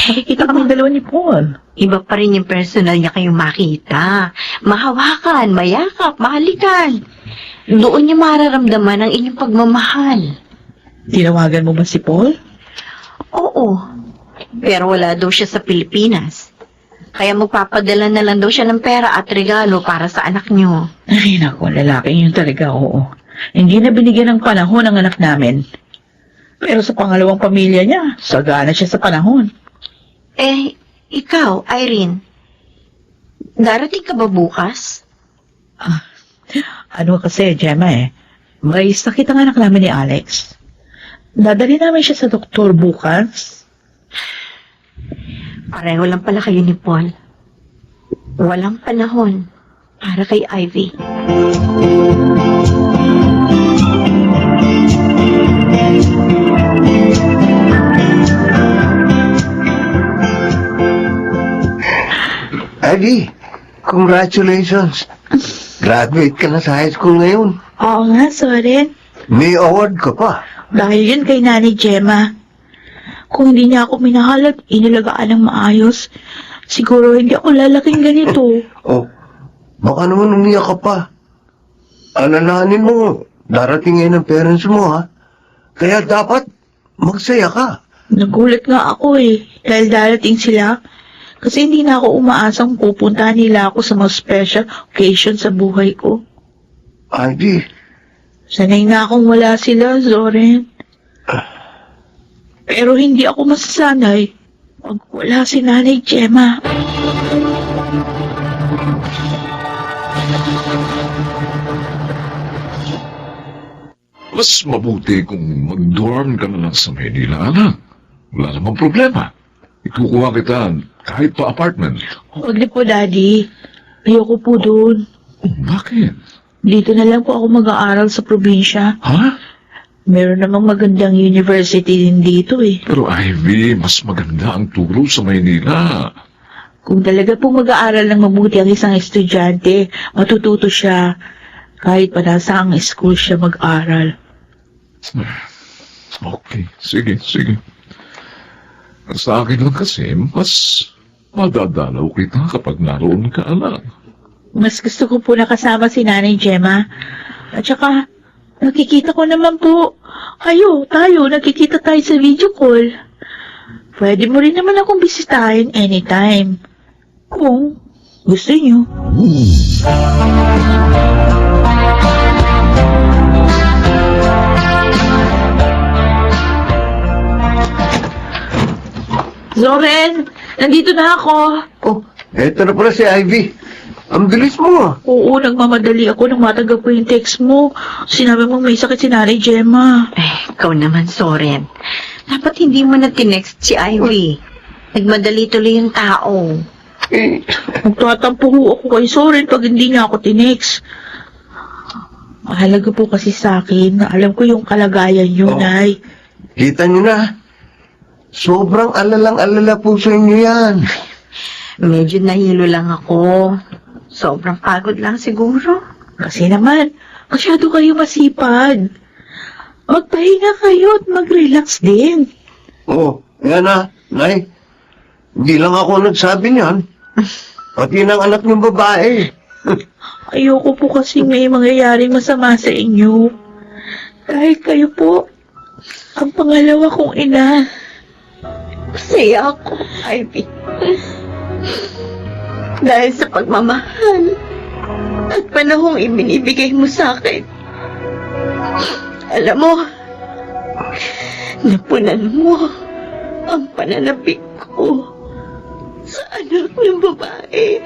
Nakikita kami dalawa ni Paul. Iba pa rin yung personal niya kayong makita. Mahawakan, mayakap, mahalikan. Doon niya mararamdaman ang inyong pagmamahal. Tinawagan mo ba si Paul? Oo. Pero wala daw siya sa Pilipinas. Kaya magpapadala na lang daw siya ng pera at regalo para sa anak niyo. Ay, naku, lalaki yun talaga, oo. Hindi na binigyan ng panahon ang anak namin. Pero sa pangalawang pamilya niya, sagana siya sa panahon. Ikaw, Irene, darating ka ba bukas? Ano kasi, Gemma may sakit ang anak namin ni Alex. Dadali namin siya sa doktor bukas. Pareho lang pala kayo ni Paul. Walang panahon para kay Ivy. Ivy, congratulations. Graduate ka na sa high school ngayon. Oo nga, Soren. May award ka pa. Dahil yun kay Nanay Gemma. Kung hindi niya ako minahal at inilagaan ng maayos, siguro hindi ako lalaking ganito. Oh, baka naman umiyak ka pa. Alalahanin mo, darating ngayon ang parents mo, ha? Kaya dapat magsaya ka. Nagulat nga ako dahil darating sila. Kasi hindi na ako umaasang pupunta nila ako sa mga special occasion sa buhay ko. Ivy, Sanay na akong wala sila, Zoren. Pero hindi ako masasanay pag wala si Nanay Gemma. Mas mabuti kung mag-dorm ka na lang sa Manila, anak. Wala namang problema. Ikukuha kita kahit pa apartment. Huwag na po, Daddy. Ayoko po doon. Oh, bakit? Dito na lang po ako mag-aaral sa probinsya. Ha? Meron namang magandang university din dito Pero Ivy, mas maganda ang turo sa Maynila. Kung talaga pong mag-aaral ng mabuti ang isang estudyante, matututo siya kahit pa nasa ang school siya mag-aral. Okay, sige. Sa akin lang kasi, mas madadalaw kita kapag naroon ka, anak. Mas gusto ko po nakasama si Nanay Gemma. At saka, nakikita ko naman po, tayo, nakikita tayo sa video call. Pwede mo rin naman akong bisitahin anytime. Kung gusto niyo. Zoren, nandito na ako. Oh, eto na pala si Ivy. Ang bilis mo. Oo, nagmamadali ako nang matanggap ko yung text mo. Sinabi mo may sakit si Nanay Gemma. Ikaw naman, Soren. Dapat hindi mo na tinext si Ivy. Nagmadali tuloy yung tao. Magtatampo ho ako kay Soren pag hindi niya ako tinext. Mahalaga po kasi sa akin na alam ko yung kalagayan niyo, Nay. Kita nyo na. Sobrang alalang-alala po sa inyo yan. Medyo nahilo lang ako. Sobrang pagod lang siguro. Kasi naman, masyado kayo masipag. Magpahinga kayo at mag-relax din. Oh, yan na, Nay. Hindi lang ako nagsabi niyan. Pati ng anak niyong babae. Ayoko po kasi may mangyayaring masama sa inyo. Dahil kayo po, ang pangalawa kong ina. Masaya ako, Ivy. Dahil sa pagmamahal at panahong ibinibigay mo sa akin. Alam mo, napunan mo ang pananabik ko sa anak ng babae.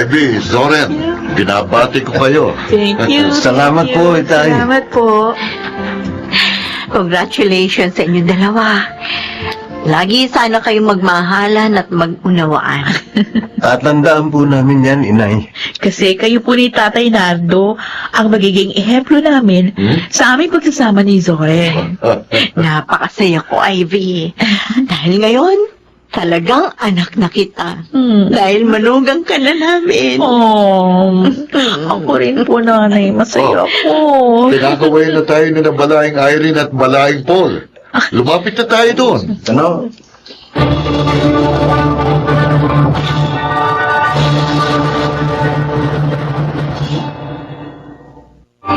Ivy, Zoren, binabati ko kayo. Thank you. Salamat po, Itay. Salamat po. Congratulations sa inyong dalawa. Lagi sana kayong magmahalan at mag-unawaan. Tatandaan po namin yan, Inay. Kasi kayo po ni Tatay Nardo ang magiging ehemplo namin sa aming pagsasama ni Zoren. Napakasaya ko, Ivy. Dahil ngayon, talagang anak na kita. Dahil manugang ka na namin. Oh, ako rin po, Nanay. Masaya ako. Pinakaway na tayo ni na Balaing Irene at Balaing Paul. Lumapit na tayo doon. Ano?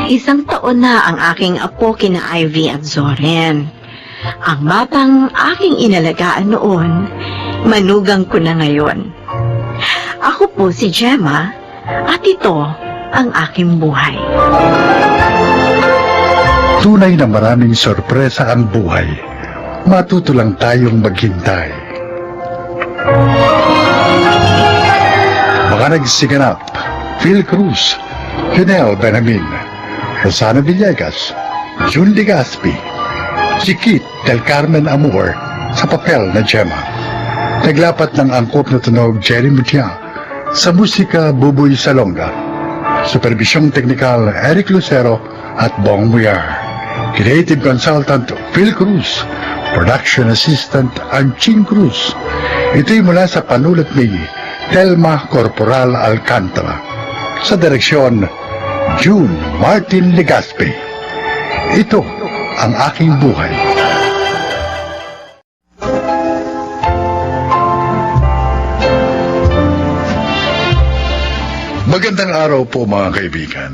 Isang taon na ang aking apo kina Ivy at Zoren. Ang batang aking inalagaan noon, manugang ko na ngayon. Ako po si Gemma at ito ang aking buhay. Tunay na maraming sorpresa ang buhay. Matuto lang tayong maghintay. Mga nagsiganap, Phil Cruz, Janelle Benamin, Rosana Villegas, June Legaspi, Chiquit del Carmen Amor sa papel na Gemma. Naglapat ng angkop na tunog Jerry Mutia, sa musika Buboy Salonga. Supervisyong teknikal Eric Lucero at Bong Muyar. Creative Consultant Phil Cruz. Production Assistant Anching Cruz. Ito'y mula sa panulat ni Telma Corporal Alcantara. Sa direksyon, June Martin Legaspi. Ito ang aking buhay. Magandang araw po mga kaibigan.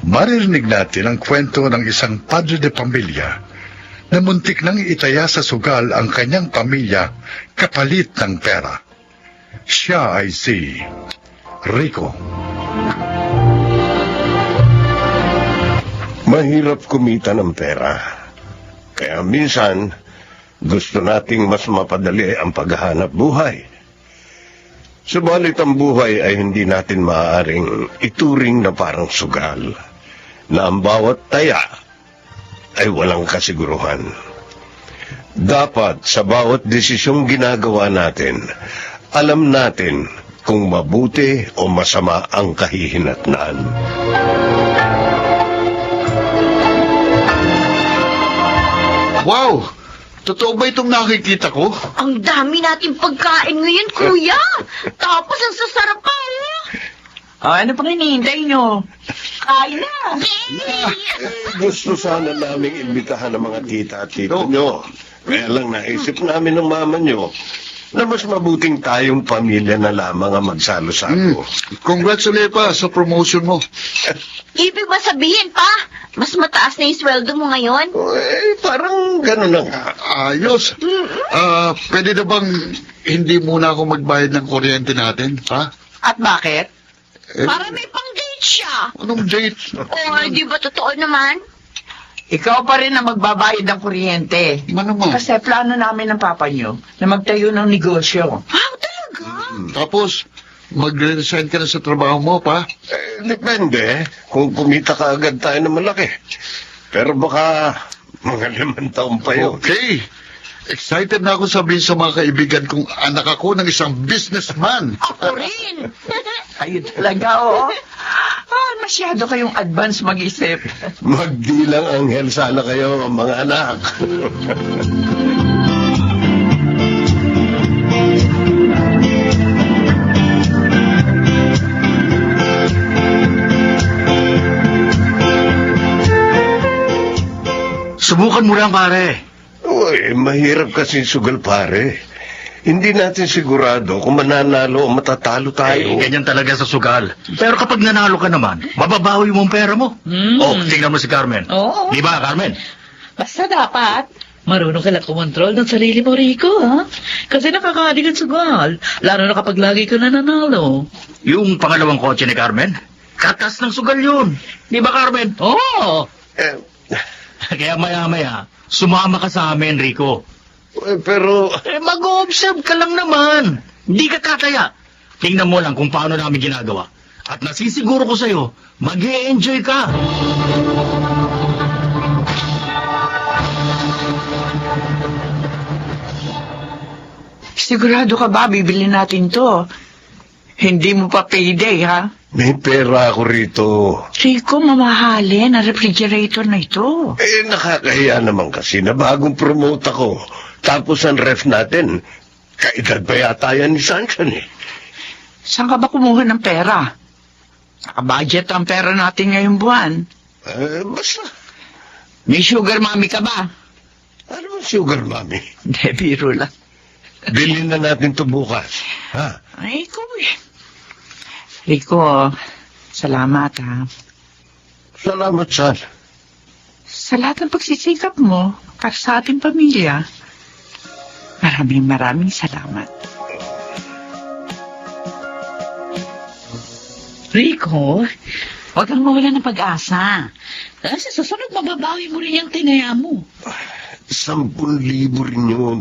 Maririnig natin ang kwento ng isang padre de pamilya na muntik nang itaya sa sugal ang kanyang pamilya kapalit ng pera. Siya ay si Rico. Mahirap kumita ng pera. Kaya minsan, gusto nating mas mapadali ang paghahanap buhay. Subalit ang buhay ay hindi natin maaaring ituring na parang sugal na ang bawat taya ay walang kasiguruhan. Dapat sa bawat desisyong ginagawa natin, alam natin kung mabuti o masama ang kahihinatnan. Wow! Totoo ba itong nakikita ko? Ang dami nating pagkain ngayon, kuya. Tapos ang sasarap pa, Ano pang hinihintay nyo? Kain na. Gusto sana naming imbitahan ng mga tita at tito nyo. Kaya lang naisip namin ng mama nyo na mas mabuting tayong pamilya na lamang ang magsalo-salo. Congrats ulit pa sa promotion mo. Ibig ba sabihin, pa? Mas mataas na yung sweldo mo ngayon? Parang gano'n na nga. Ayos. Pwede na bang hindi muna ako magbayad ng kuryente natin, ha? At bakit? Para may pang-date siya. Anong date? O, di ba totoo naman? Ikaw pa rin ang magbabayad ng kuryente. Naman. Kasi plano namin ng papa nyo na magtayo ng negosyo. Talaga? Tapos, magre-resign ka na sa trabaho mo, pa? Depende kung kumita ka agad tayo na malaki. Pero baka mga 5 taon pa yun. Okay. Excited na ako sabihin sa mga kaibigan kong anak ako ng isang businessman. Ako rin. Ayun talaga, oo. Masyado kayong advance mag-isip. Magdilang anghel sana kayo, mga anak. Subukan mo lang, pare. Uy, mahirap kasi sugal, pare. Hindi natin sigurado kung mananalo o matatalo tayo. Ganyan talaga sa sugal. Pero kapag nanalo ka naman, mababawi mo ang pera mo. Oh, tingnan mo si Carmen. Oo. Di ba, Carmen? Basta dapat, marunong ka lang kumontrol ng sarili mo, Rico, ha? Kasi nakakaadigan sugal, lalo na kapag lagi ka nananalo. Yung pangalawang kotse ni Carmen, katas ng sugal yun. Di ba, Carmen? Oo. Kaya maya-maya, sumama ka sa amin, Rico. Pero... Mag-observe ka lang naman. Hindi ka tataya. Tingnan mo lang kung paano namin ginagawa. At nasisiguro ko sa'yo, mag-e-enjoy ka. Sigurado ka ba bibili natin to? Hindi mo pa payday, ha? May pera ako rito. Rico, mamahalin ang refrigerator na ito. Nakakahiya naman kasi na bagong promote ako. Tapos ang ref natin, kaedad pa yata yan ni Sanchan eh. Saan ka ba kumuha ng pera? Naka-budget ang pera natin ngayong buwan. Basta. May sugar mommy ka ba? Ano ba sugar mommy? Hindi, biro lang. Bilhin na natin to bukas. Ha? Ay, Rico, salamat, ha? Salamat, Sal. Sa lahat ng pagsisikap mo para sa ating pamilya. Maraming salamat. Rico, huwag kang mawala ng pag-asa. Kasi susunod mababawi mo rin yung tinaya mo. 10,000 rin yun.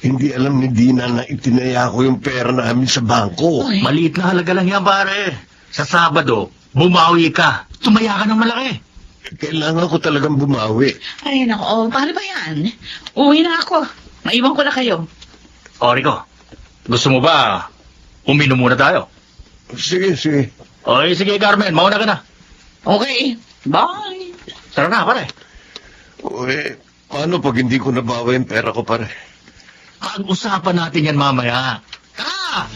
Hindi alam ni Dina na itinaya ko yung pera namin sa bangko. Ay. Maliit na halaga lang yan, pare. Sa Sabado, bumawi ka. Tumaya ka ng malaki. Kailangan ko talagang bumawi. Ay, nako, paano ba yan? Uwi na ako. Maiwan ko na kayo. O, Rico, gusto mo ba uminom muna tayo? Sige. O, sige, Carmen, mauna ka na. Okay, bye. Tara na, pare. Paano pag hindi ko nabawi yung pera ko, pare? Pag-usapan natin yan mamaya. Tara!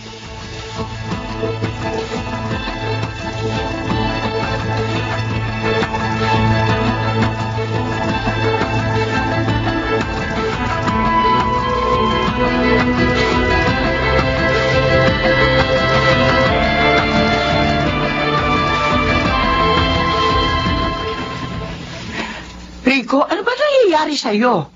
Rico, ano ba nangyayari sa'yo?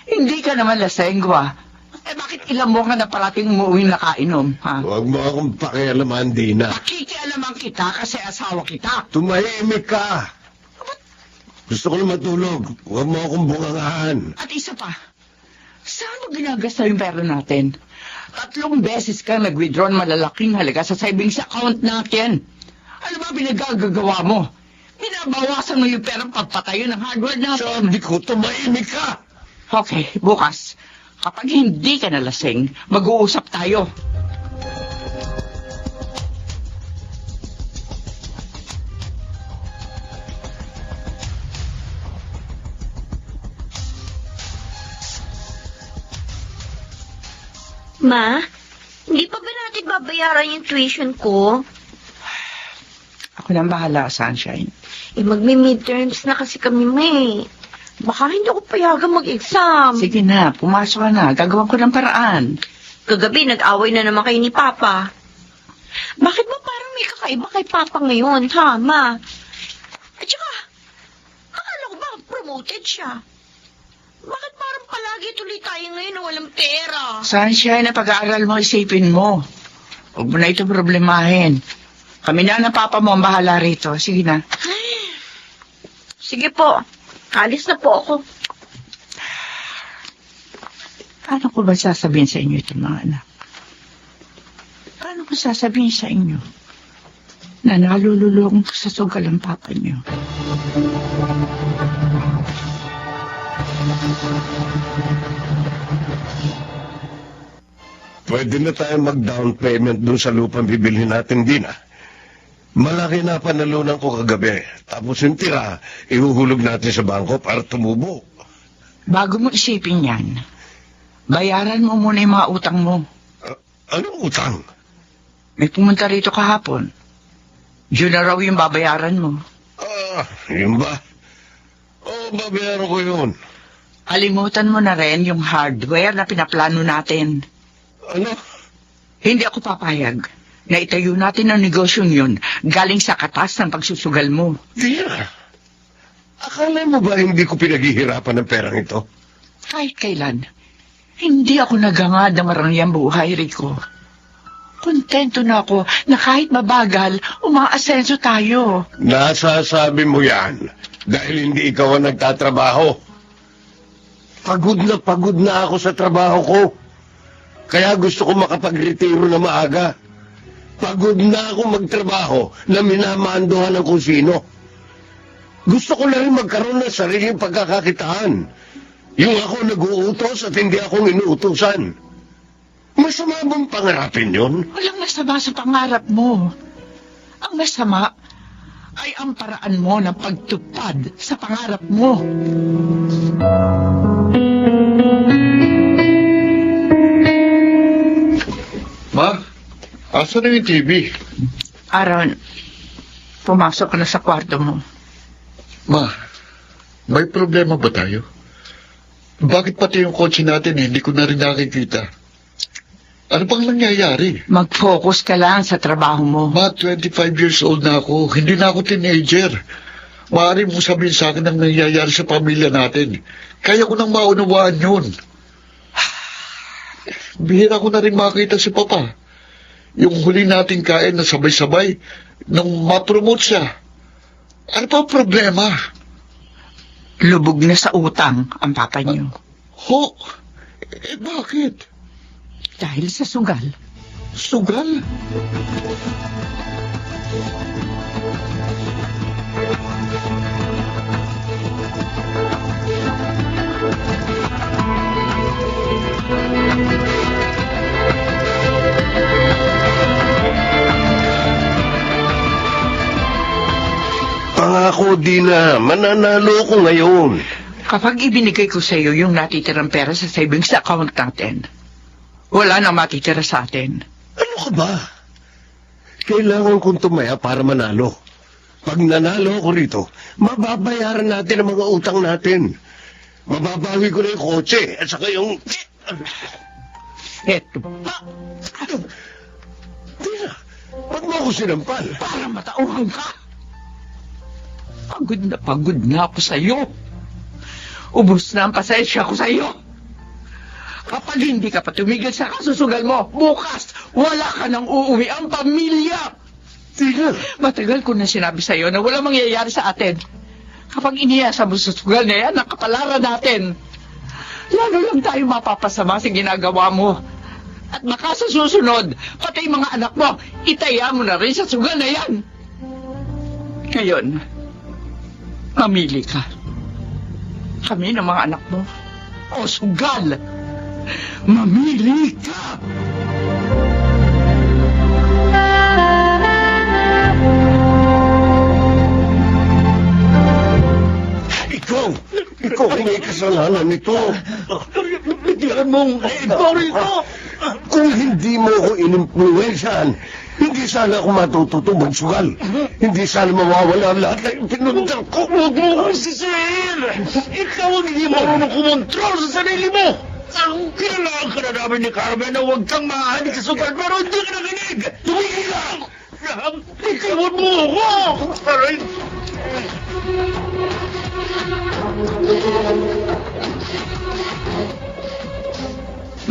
Hindi ka naman lasengwa. Bakit ilang mo ka na parating umuwi nakainom, ha? Huwag mo akong pakialaman, Dina. Pakikialaman kita kasi asawa kita. Tumahimik ka! Gusto ko na matulog. Huwag mo akong bungangahan. At isa pa, saan mo ginagasta yung pera natin? 3 beses kang nag-withdraw ng malalaking halaga sa savings account natin. Ano ba pinagagagawa mo? Pinabawasan mo yung perang pagpatayo ng hardware natin. Sabi ko, tumahimik ka! Okay, bukas. Kapag hindi ka nalasing, mag-uusap tayo. Ma, hindi pa ba natin babayaran yung tuition ko? Ako nang bahala, Sunshine. Magmi-midterms na kasi kami, May. Baka hindi ako payagang mag-exam. Sige na, pumasok ka na. Gagawan ko ng paraan. Kagabi, nag-away na naman kayo ni Papa. Bakit ba parang may kakaiba kay Papa ngayon, ha, Ma? At saka, akala ko ba promoted siya? Bakit parang palagi tuloy tayo ngayon na walang pera? Sunshine, na pag-aaral mo, isipin mo. Huwag mo na ito problemahin. Kami na ng papa mo ang bahala rito. Sige na. Sige po, alis na po ako. Paano ko ba sasabihin sa inyo itong mga anak? Paano ko sasabihin sa inyo na nalululong sa sugal ang papa niyo? Pwede na tayo mag-down payment dun sa lupang bibilhin natin din, ah. Malaki na panalunan ko kagabi. Tapos yung tira, ihuhulog natin sa bangko para tumubo. Bago mo isipin yan, bayaran mo muna yung mga utang mo. Anong utang? May pumunta rito kahapon. Yun na raw yung babayaran mo. Yun ba? Babayaran ko yun. Alimutan mo na rin yung hardware na pinaplano natin. Ano? Hindi ako papayag na itayo natin ang negosyong yun galing sa katas ng pagsusugal mo. Tira, akala mo ba hindi ko pinaghihirapan ng perang ito? Kahit kailan, hindi ako nagangad ng marangyang buhay, Rico. Kontento na ako na kahit mabagal, umaasenso tayo. Nasasabi mo yan dahil hindi ikaw ang nagtatrabaho. Pagod na ako sa trabaho ko. Kaya gusto ko makapag-retiro na maaga. Pagod na ako magtrabaho na minamandohan ng kung sino. Gusto ko na rin magkaroon ng sariling pagkakakitaan. Yung ako nag-uutos at hindi akong inuutosan. Masama bang pangarapin yun? Walang masama sa pangarap mo. Ang masama ay ang paraan mo ng pagtupad sa pangarap mo. Ma, asa na yung TV? Aaron, pumasok ka na sa kwarto mo. Ma, may problema ba tayo? Bakit pati yung kotse natin hindi ko na rin nakikita? Ano bang nangyayari? Mag-focus ka lang sa trabaho mo. Ma, 25 years old na ako. Hindi na ako teenager. Maaari mong sabihin sa akin ang nangyayari sa pamilya natin. Kaya ko nang maunawaan yun. Bihira ko na rin makita si Papa. Yung huli nating kain na sabay-sabay nang ma-promote siya. Ano pa ang problema? Lubog na sa utang ang papa niyo. Ho? Bakit? Dahil sa sugal. Sugal? Pangako, Dina, mananalo ko ngayon. Kapag ibinigay ko sa iyo yung natitirang pera sa savings account natin, wala nang matitira sa atin. Ano ka ba? Kailangan kong tumaya para manalo. Pag nanalo ako rito, mababayaran natin ang mga utang natin. Mababawi ko na yung kotse at saka yung... Eto, Dina, ba't mo ako sinampal? para matauhan ka. Pagod na ako sa iyo. Ubus na ang pasensya ko sa iyo. Kapag hindi ka pa tumigil sa kasusugal mo, bukas, wala ka nang uuwi ang pamilya. Tina, Matagal ko na sinabi sa iyo na wala mangyayari sa atin. Kapag iniyasa mo sa sugal na yan, ang kapalaran natin. Lalo lang tayo mapapasama sa ginagawa mo. At baka sa susunod, pati mga anak mo, itaya mo na rin sa sugal na yan. Ngayon, Mamili ka. Kami ng mga anak mo. O sugal. Mamili ka. Ikaw ang may kasalanan nito. Bigyan mong ikaw rito. Kung hindi mo ako inimpluwensyahan, hindi sana ako matututo magsugal. Hindi sana mawawala lahat ng pinundan ko. Huwag mo kong sisir! Ikaw ang hindi marunong kumontrol sa sarili mo! Ang kailangan ka na namin ni Carmen na huwag kang maahanig sa sugal pero hindi ka nakinig! Tumigil ka! Ikiwan mo ako! Aray!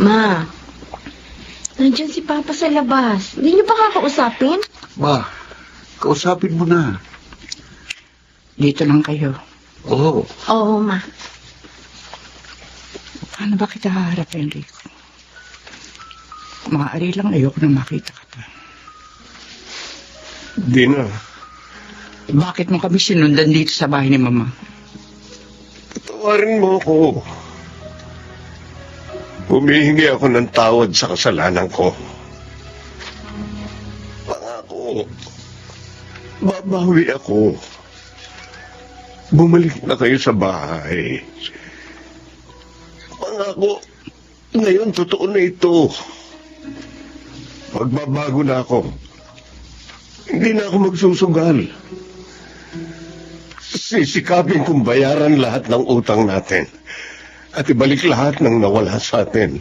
Ma, nandyan si Papa sa labas. Hindi niyo pa kakausapin? Ma, kausapin mo na. Dito lang kayo. Oo. Oo, Ma. Paano ba kita haharapin, Rico? Maaari lang ayoko na makita ka pa. Di na. Bakit mo kami sinundan dito sa bahay ni Mama? Patawarin mo ako. Humihingi ako ng tawad sa kasalanan ko. Pangako, babawi ako. Bumalik na kayo sa bahay. Pangako, ngayon totoo na ito. Magbabago na ako. Hindi na ako magsusugal. Sisikapin kong bayaran lahat ng utang natin at ibalik lahat ng nawala sa atin.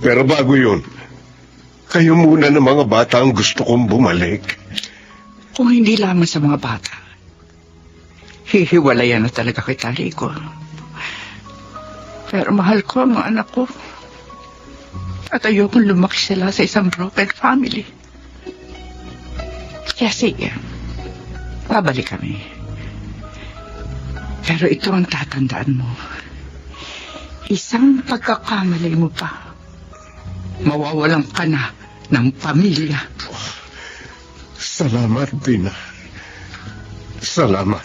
Pero bago yun, kayo muna ng mga bata ang gusto kong bumalik. Kung hindi lamang sa mga bata, hihiwalayan na talaga kita, Rico. Pero mahal ko ang mga anak ko. At ayokong lumaki sila sa isang broken family. Kaya sige, babalik kami. Pero ito ang tatandaan mo. Isang pagkakamali mo pa, mawawalan ka na ng pamilya. Salamat, Dina. Salamat.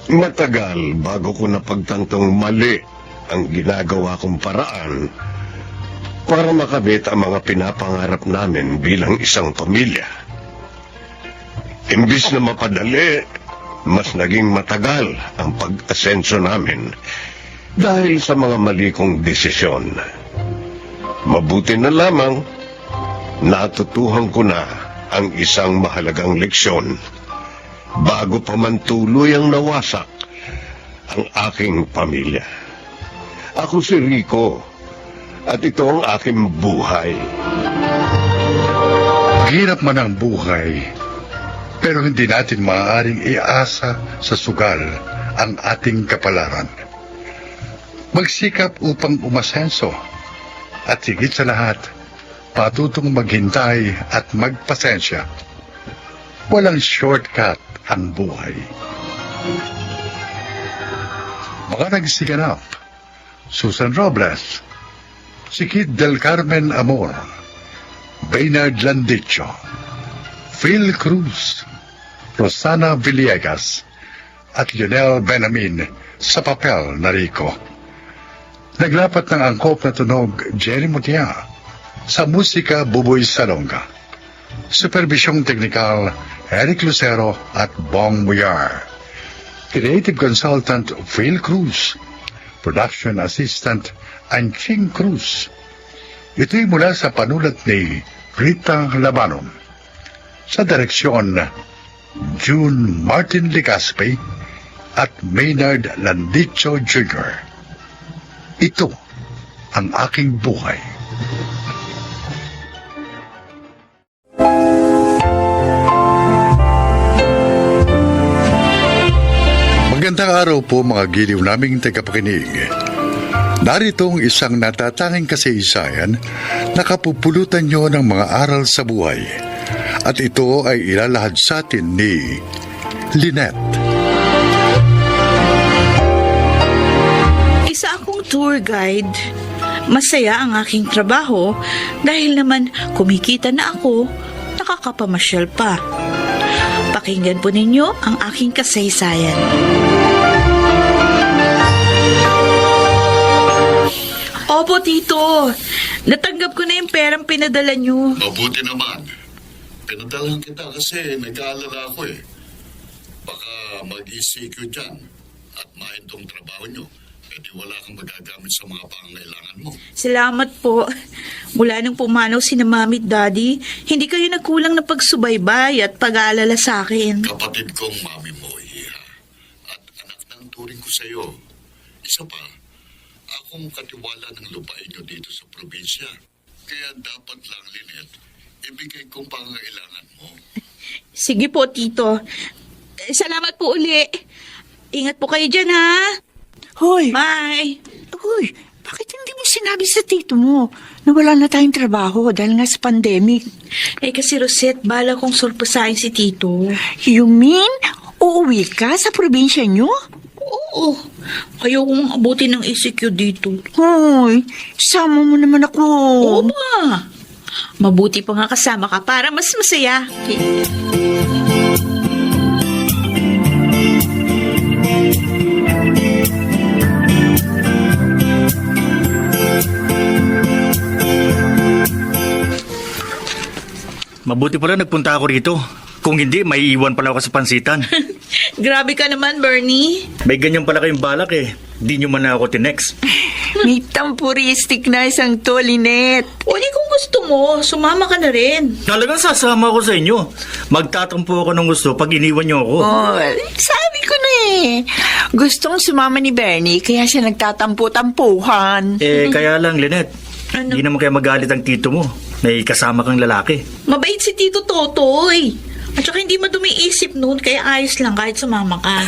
Matagal bago ko napagtantong mali ang ginagawa kong paraan para makamit ang mga pinapangarap namin bilang isang pamilya. Imbis na mapadali, mas naging matagal ang pag-asenso namin dahil sa mga mali kong desisyon. Mabuti na lamang, natutuhan ko na ang isang mahalagang leksyon bago pa man tuluyang nawasak ang aking pamilya. Ako si Rico, at ito ang aking buhay. Hirap man ang buhay, pero hindi natin maaaring iasa sa sugal ang ating kapalaran. Magsikap upang umasenso at higit sa lahat, patutong maghintay at magpasensya. Walang shortcut ang buhay. Mga nagsiganap, Susan Robles, si Kid Del Carmen Amor, Baynard Landicho, Phil Cruz, Rosana Villegas, at Lionel Benamin sa papel na Rico. Naglapat ng angkop na tunog Jerry Mutia, sa musika Buboy Salonga. Supervisyong teknikal Eric Lucero at Bong Muyar. Creative Consultant Phil Cruz. Production Assistant Anching Cruz. Ito'y mula sa panulat ni Rita Labanon. Sa direksyon June Martin Legaspi at Maynard Landicho Jr. Ito ang aking buhay. Magandang araw po mga giliw naming tagapakinig. Narito ang isang natatanging kasaysayan na kapupulutan nyo ng mga aral sa buhay. At ito ay ilalahad sa atin ni Lynette. Isa akong tour guide masaya ang aking trabaho dahil naman kumikita na ako, nakakapamasyal pa. Pakinggan po ninyo ang aking kasaysayan. Opo, Tito. Natanggap ko na yung perang pinadala nyo. Mabuti naman. Pinadalhan kita kasi nag-aalala ako eh. Baka mag-ECQ dyan at mahin tong trabaho nyo. Pwede wala kang magagamit sa mga pangangailangan mo. Salamat po. Mula nung pumanaw si na Mami at Daddy, hindi kayo nagkulang na pagsubaybay at pag-aalala sa akin. Kapatid kong mami mo, Iha. At anak ng turing ko sa iyo. Isa pa, akong katiwala ng lupain nyo dito sa probinsya. Kaya dapat lang, Lynette, ibigay kong pangangailangan mo. Sige po, Tito. Salamat po uli. Ingat po kayo dyan, ha? Hoy! Bye! Uy, bakit hindi mo sinabi sa tito mo na wala na tayong trabaho dahil nga sa pandemic? Eh kasi Rosette, bala kong surpasahin si Tito. You mean, uuwi ka sa probinsya nyo? Oo. Ayaw kong abutin ng ECQ dito. Hoy, sama mo naman ako. Oo ba? Mabuti pa nga kasama ka para mas masaya. Mabuti pala nagpunta ako rito. Kung hindi, may iwan pala ako sa pansitan. Grabe ka naman, Bernie. May ganyan pala kayong balak eh. Di nyo man na ako tinex. May tampuristic na isang to, Lynette. O di kung gusto mo, sumama ka na rin. Talagang sasama ako sa inyo. Magtatampo ako ng gusto pag iniwan nyo ako. Oh, sabi ko na eh. Gustong sumama ni Bernie, kaya siya nagtatampo-tampuhan. Kaya lang, Lynette. Ano? Di naman kaya magalit ang tito mo. May kasama kang lalaki. Mabait si Tito Totoy. At saka hindi madumi isip noon, kaya ayos lang kahit sumama ka.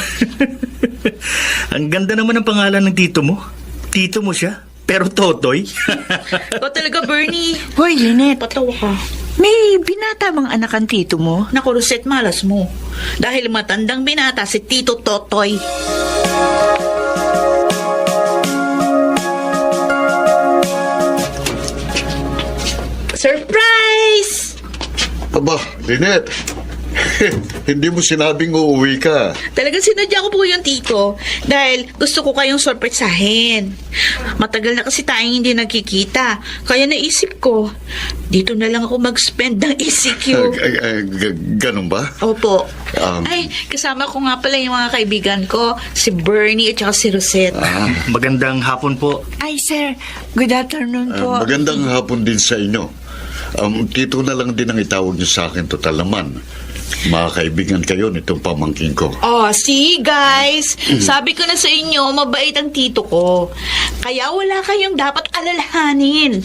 Ang ganda naman ng pangalan ng tito mo. Tito mo siya, pero Totoy. Ikaw talaga, Bernie. Hoy, Lynette. Patawa ka. May binata bang anak ang tito mo? Naku, Rosette, malas mo. Dahil matandang binata si Tito Totoy. Surprise! Aba, Lynette. Hindi mo sinabing uuwi ka. Talagang sinadya ko po yung Tito dahil gusto ko kayong sorpresahin. Matagal na kasi tayong hindi nagkikita. Kaya naisip ko, dito na lang ako mag-spend ng ECQ. Ganun ba? Opo. Um, Ay, kasama ko nga pala yung mga kaibigan ko, si Bernie at saka si Rosette. Magandang hapon po. Ay, sir. Good afternoon po. Magandang hapon din sa inyo. Tito na lang din ang itawag niyo sa akin, total naman. Mga kaibigan kayo nitong pamangkin ko. Oh, see guys, sabi ko na sa inyo, mabait ang tito ko. Kaya wala kayong dapat alalahanin.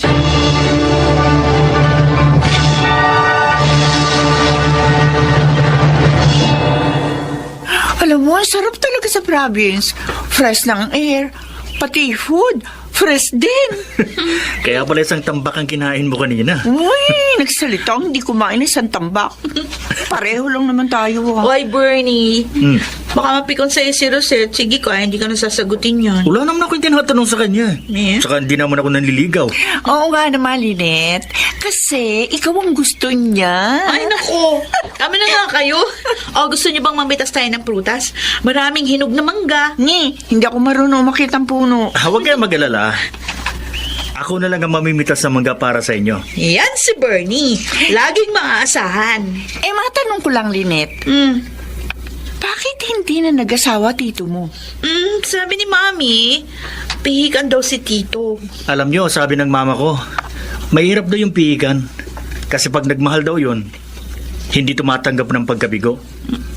Alam mo, ang sarap talaga sa province. Fresh lang ang air, pati food. Fresh din. Kaya pala isang tambak ang kinain mo kanina. Uy, nagsalita ang hindi kumain isang tambak. Pareho lang naman tayo. Oy, Bernie. Baka mapikon sa'yo si Rosette. Sige ko, hindi ka nasasagutin yun. Wala naman ako yung tinatanong sa kanya. Eh? Saka hindi naman ako nanliligaw. Oo nga naman, Lynette. Kasi ikaw ang gusto niya. Ay, nako. Kami na nga kayo. O, gusto niyo bang mamitas tayo ng prutas? Maraming hinog na mangga. Hindi ako marunong makita ang puno. Huwag kayo mag-alala. Ako na lang ang mamimitas ng mangga para sa inyo. Yan si Bernie. Laging maaasahan. Matanong ko lang, Lynette. Bakit hindi na nag-asawa tito mo? Sabi ni Mami, pihikan daw si Tito. Alam nyo, sabi ng mama ko, mahirap daw yung pihikan. Kasi pag nagmahal daw yun, hindi tumatanggap ng pagkabigo.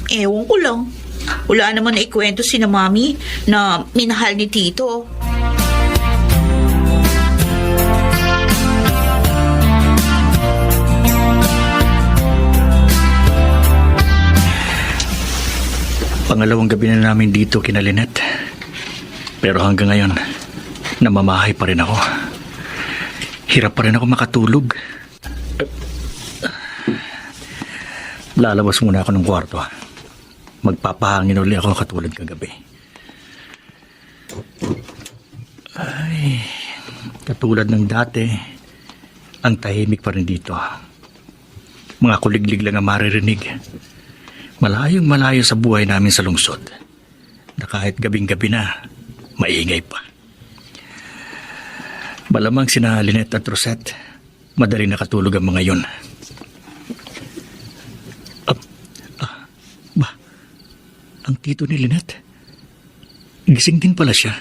Ewan ko lang. Wala naman na ikwento si na Mami na minahal ni Tito. Pangalawang gabi na namin dito kina Lynette. Pero hanggang ngayon, namamahay pa rin ako. Hirap pa rin ako makatulog. Lalabas muna ako ng kwarto. Magpapahangin ulit ako katulad kagabi. Ay, Katulad ng dati, ang tahimik pa rin dito. Mga kuliglig lang ang maririnig. Malayong malayo sa buhay namin sa lungsod. Na kahit gabing-gabi na, maingay pa. Malamang sina Lynette at Rosette, madaling nakatulog ang mga yun. Ang tito ni Lynette, gising din pala siya.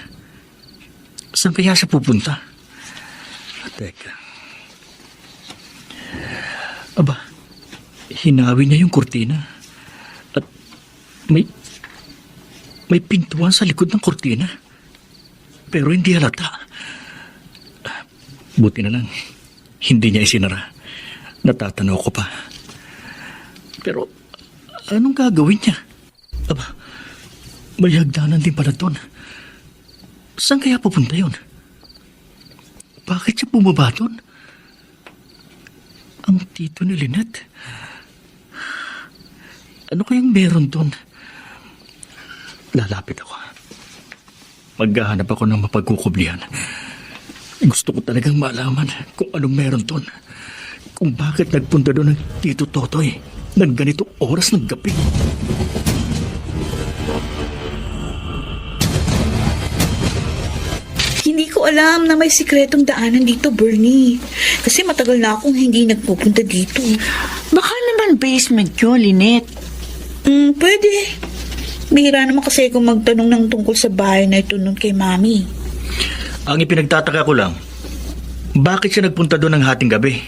Saan kaya siya pupunta? Teka. Aba, hinawi niya yung kurtina. At may pintuan sa likod ng kurtina. Pero hindi halata. Buti na lang, hindi niya isinara. Natatanaw ko pa. Pero, anong gagawin niya? Aba, may hagdanan din pala doon. Saan kaya pupunta yun? Bakit siya bumaba doon? Ang tito ni Lynette. Ano kayang meron doon? Lalapit ako. Maghahanap ako ng mapagkukublihan. Gusto ko talagang malaman kung anong meron doon. Kung bakit nagpunta doon ng tito Totoy ng ganitong oras ng gabi. Hindi ko alam na may sikretong daanan dito, Bernie. Kasi matagal na akong hindi nagpupunta dito. Baka naman basement yun, Lynette. Pwede. Bihira naman kasi kung magtanong ng tungkol sa bahay na ito nun kay Mami. Ang ipinagtataka ko lang, bakit siya nagpunta doon ng hating gabi?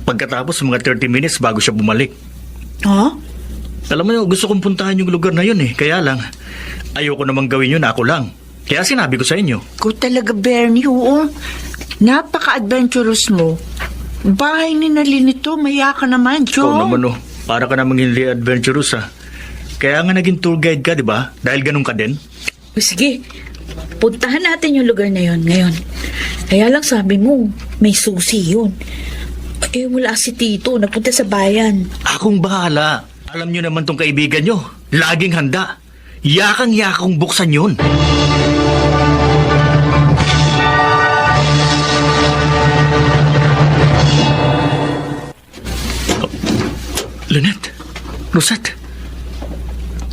Pagkatapos mga 30 minutes bago siya bumalik. Ha? Alam mo, gusto kong puntahan yung lugar na yun eh. Kaya lang, ayoko namang gawin yun ako lang. Kaya sinabi ko sa inyo. Ko talaga, Bernie, oo. Napaka-adventurous mo. Bahay ni Nalynette, maya ka naman, Joe. Ikaw naman oh, para ka namang hindi adventurous ah. Kaya nga naging tour guide ka, di ba? Dahil ganun ka din. O sige, puntahan natin yung lugar na yon ngayon. Kaya lang sabi mo, may susi yun. Eh, wala si Tito. Nagpunta sa bayan. Akong bahala. Alam nyo naman tong kaibigan nyo. Laging handa. Yakang-yakang buksan yun. Lynette, Rosette,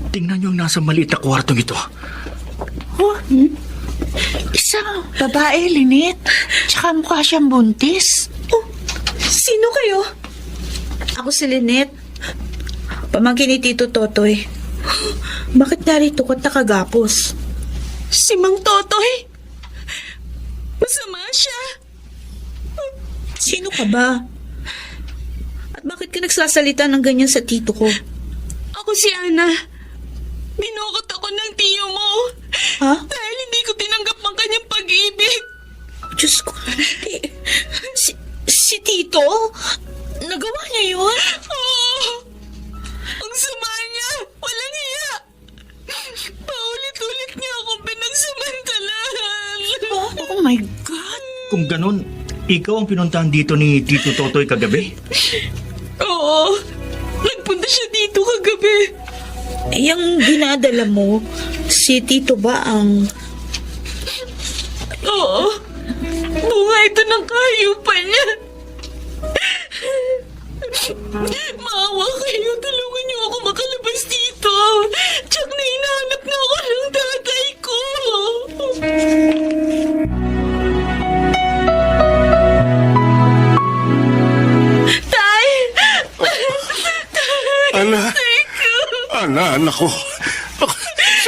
tingnan niyo ang nasa maliit na kwartong ito. Oh, isang babae, Lynette. Tsaka mukha siyang buntis. Oh, sino kayo? Ako si Lynette. Pamangkin ni Tito Totoy. Bakit narito ka nakagapos? Si Mang Totoy. Masama siya. Sino ka ba? At bakit ka nagsasalita ng ganyan sa tito ko? Ako si Ana. Binukot ako ng tiyo mo. Ha? Dahil hindi ko tinanggap ang kanyang pag-ibig. Diyos ko. Si Tito? Nagawa niya yun? Oo. Ang sama niya. Walang hiya. Paulit-ulit niya akong pinagsamantalahan. Oh my God. Kung ganun, ikaw ang pinuntahan dito ni Tito Totoy kagabi? Oo. Nagpunta siya dito kagabi. Yung dinadala mo, si Tito ba ang... Oo. Bunga ito ng kahayupan niya. Maawa kayo. Tulungan niyo ako makalabas dito. Tsak na hinahanap na ako ng tatay ko. Tay! Ana, Ana, anak ko.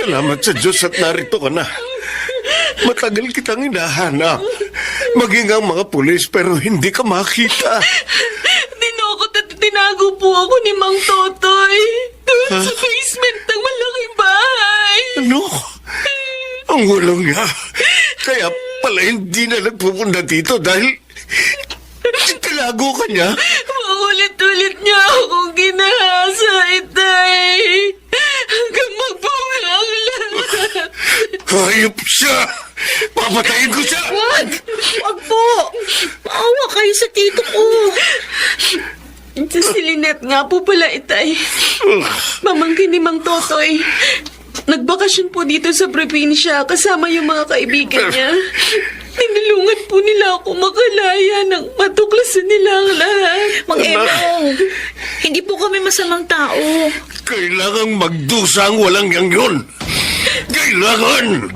Salamat sa Diyos at narito ka na. Matagal kitang hinahanap. Maging ang mga pulis pero hindi ka makita. Dinukot at tinago po ako ni Mang Totoy. Doon sa basement ng malaking bahay. Ano? Ang gulong niya. Kaya pala hindi na nagpupunta dito dahil tinago ka niya. Paulit-ulit niya akong ginahasa, itay. Hanggang magbunga ang lahat. Hayop siya! Papatayin ko siya! Wag! Wag po! Maawa kayo sa tito ko. Si Lynette nga po pala, itay. Pamangkin ni Mang Totoy. Nagbakasyon po dito sa probinsya kasama yung mga kaibigan niya. Tinulungan po nila ako makalaya nang matuklasan nila ang lahat. Mang Emong, hindi po kami masamang tao. Kailangang magdusa ang walang yang yun. Kailangan!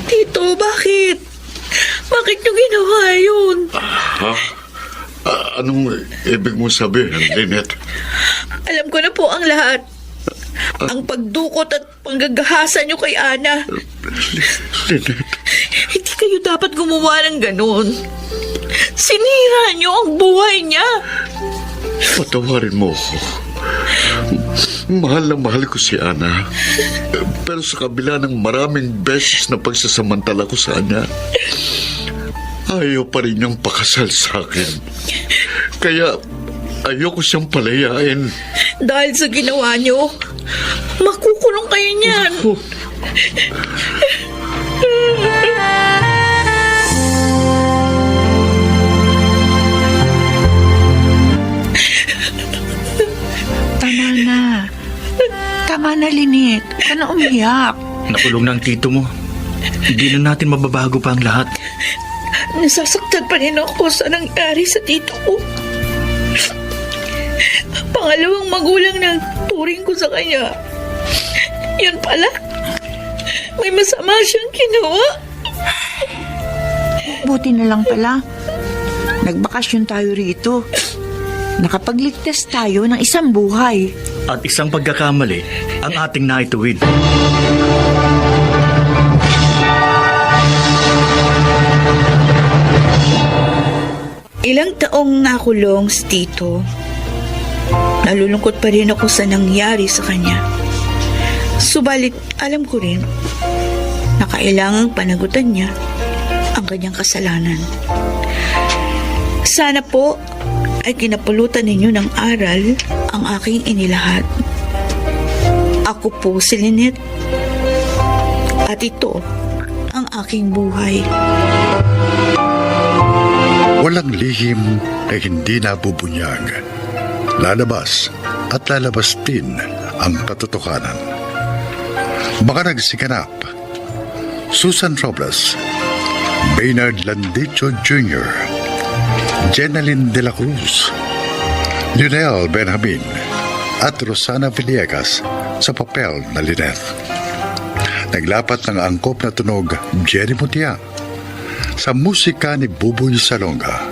Tito, bakit? Bakit niyo ginawa yun? Ha? Anong ibig mo sabihin, Lynette? Alam ko na po ang lahat. Ang pagdukot at panggagahasa niyo kay Ana. Lynette, Hindi kayo dapat gumawa ng ganun. Sinira niyo ang buhay niya. patawarin mo ako. Mahal na mahal ko si Ana. Pero sa kabila ng maraming beses na pagsasamantala ko sa kanya, ayaw pa rin niyang pakasal sa akin. Kaya ayoko siyang palayain. Dahil sa ginawa niyo, makukulong kayo niyan. Tama na. Tama na, Lynette. Huwag ka na umiyak. Nakulong na ang tito mo. Hindi na natin mababago pa ang lahat. Nasasaktan pa rin ako sa nangyari sa tito ko. Pangalawang magulang ng turing ko sa kanya. Yun pala, may masama siyang ginawa. Buti na lang pala. Nagbakasyon tayo rito. Nakapagligtas tayo ng isang buhay. At isang pagkakamali ang ating naituwid. Ilang taong nakulong si Tito. Nalulungkot pa rin ako sa nangyari sa kanya. Subalit, alam ko rin na kailangang panagutan niya ang kanyang kasalanan. Sana po ay kinapulutan ninyo ng aral ang aking inilahad. Ako po si Lynette at ito ang aking buhay. Walang lihim na hindi nabubunyag. Lalabas at lalabas din ang katotohanan. Mga nagsikanap: Susan Robles, Baynard Landicho Jr., Jeneline de la Cruz, Lionel Benjamin at Rosana Villegas sa papel na Lynette. Naglapat ng angkop na tunog Jerry Mutia. Sa musika ni Buboy Salonga.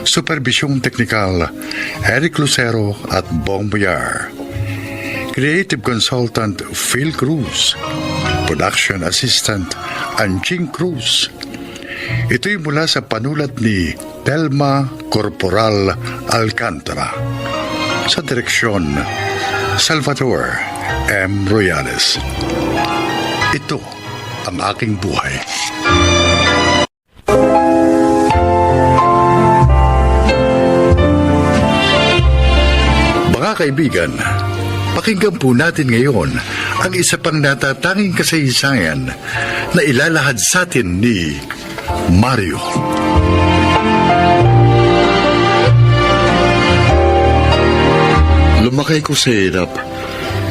Supervisyong teknikal Eric Lucero at Bong Boyar. Creative Consultant Phil Cruz. Production Assistant Anching Cruz. Ito'y mula sa panulat ni Telma Corporal Alcantara. Sa direksyon Salvador M. Royales. Ito ang aking buhay. Mga kaibigan, pakinggan po natin ngayon ang isa pang natatanging kasaysayan na ilalahad sa atin ni Mario. Lumakay ko sa hirap.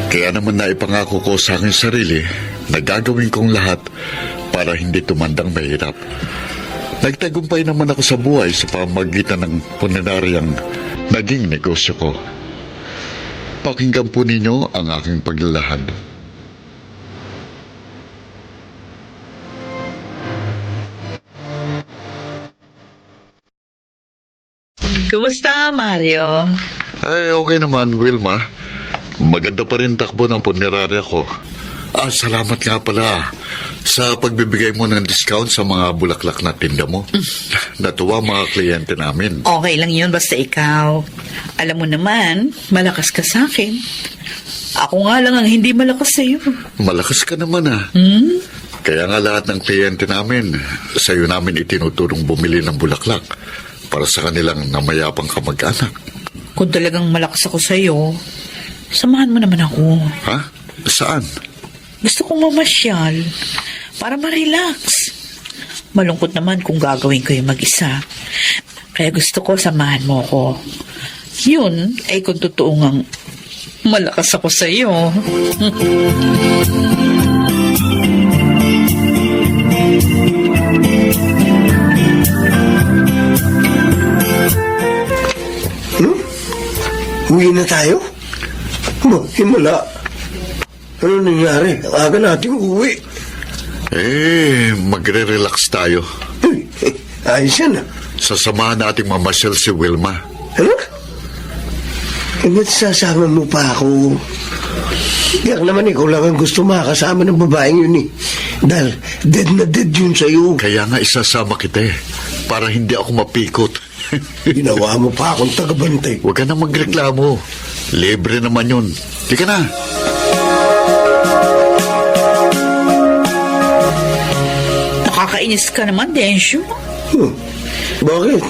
Kaya naman naipangako ko sa aking sarili na gagawin kong lahat para hindi tumandang mahirap. Nagtagumpay naman ako sa buhay sa pamamagitan ng puneraryang naging negosyo ko. Pakinggan po ninyo ang aking paglalahad. Kumusta, Mario? Ay, okay naman, Wilma. Maganda pa rin takbo ng punerarya ko. Salamat nga pala sa pagbibigay mo ng discount sa mga bulaklak na tinda mo. Natuwa mga kliyente namin. Okay lang yun, basta ikaw. Alam mo naman, malakas ka sa akin. Ako nga lang ang hindi malakas sa'yo. Malakas ka naman Kaya nga lahat ng kliyente namin, sa'yo namin itinuturong bumili ng bulaklak para sa kanilang namayapang kamag-anak. Kung talagang malakas ako sa'yo, samahan mo naman ako. Ha? Saan? Gusto kong mamasyal para ma-relax. Malungkot naman kung gagawin ko yung mag-isa. Kaya gusto ko samahan mo ako. Yun ay kung totoo ngang Malakas ako sa iyo. Uwi na tayo? Himala. Ano nangyari? Ang aga nating uwi. Magre-relax tayo. Ayos yan ah. Sasamahan nating mamasyal si Wilma. Ano? Ba't sasama mo pa ako? Yak naman ikaw lang ang gusto makakasama ng babaeng yun eh. Dahil dead na dead yun sa'yo. Kaya nga isasama kita para hindi ako mapikot. Ginawa mo pa akong tagabantay. Huwag ka na magreklamo. Libre naman yun. Di ka na. Nakakainis ka naman, Densyo. Bakit?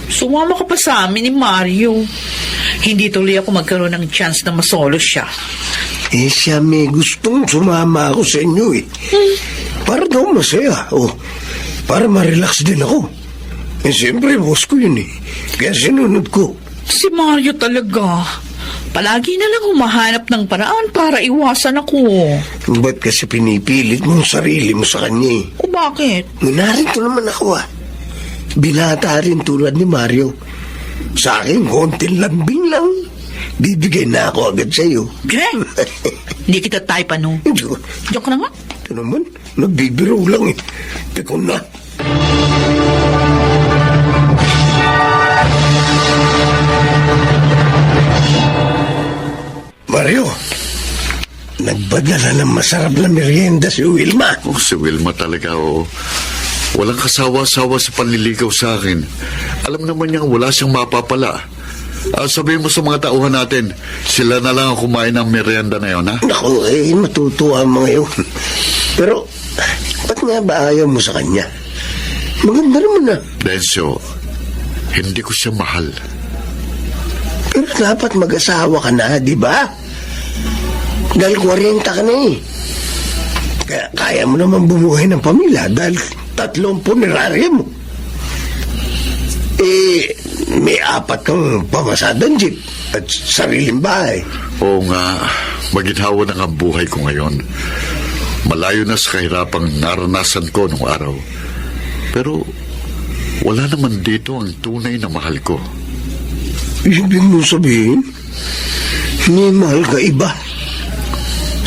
Sumama ka pa sa amin ni Mario. Hindi tuloy ako magkaroon ng chance na masolo siya. Siya may gustong sumama ako sa inyo eh. Para daw masaya. Para ma-relax din ako. Siyempre, boss ko yun eh. Kaya sinunod ko. Si Mario talaga. Palagi na lang humahanap ng paraan para iwasan ako. Ba't kasi pinipilit mong sarili mo sa kanya eh? O bakit? Narito naman ako ah. Binata rin tulad ni Mario. Sa akin, konting lambing lang. Bibigay na ako agad sa'yo. Hindi kita type ano? Joke na nga. Ito naman, nagbibiro lang eh. Teko na. Mario, nagbadala ng masarap na merienda si Wilma. Si Wilma talaga, Walang kasawa-sawa sa panliligaw sa akin. Alam naman niyang wala siyang mapapala. Sabihin mo sa mga tauhan natin, sila na lang ang kumain ng merienda na yun, ha? Naku, matutuwa ang mga yun. Pero, ba't nga ba ayaw mo sa kanya? Maganda naman ah. Densyo, hindi ko siya mahal. Pero dapat mag-asawa ka na, di ba? Dahil 40 ka na eh. Kaya mo naman bumuhay ng pamilya dahil 3 punerarya mo. May 4 kang pamasadang jeep at sariling bahay. Oo nga, maginhawa na ang buhay ko ngayon. Malayo na sa kahirapang naranasan ko nung araw. Pero wala naman dito ang tunay na mahal ko. Ibig mo sabihin, may mahal ka iba?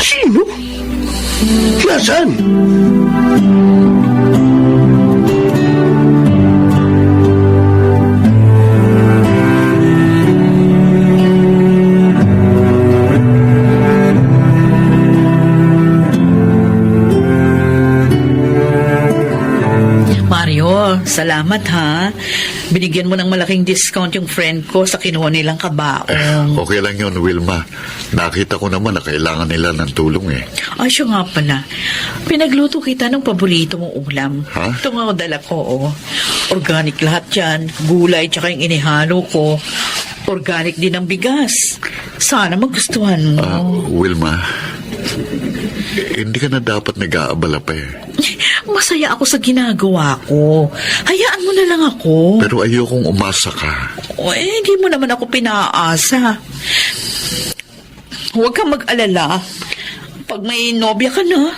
Sino? Nasaan? Salamat ha. Binigyan mo ng malaking discount yung friend ko sa kinuha nilang kabaong. Okay lang yun, Wilma. Nakita ko naman na kailangan nila ng tulong eh. Ay, siya nga pala. Pinagluto kita ng paborito mong ulam. Ha? Ito nga dala ko, Organic lahat yan. Gulay tsaka yung inihalo ko. Organic din ang bigas. Sana magustuhan mo. Wilma, hindi ka na dapat nag-aabala pa eh. Masaya ako sa ginagawa ko. Hayaan mo na lang ako. Pero ayokong umasa ka. Hindi mo naman ako pinaasa. Huwag kang mag-alala. Pag may nobya ka na,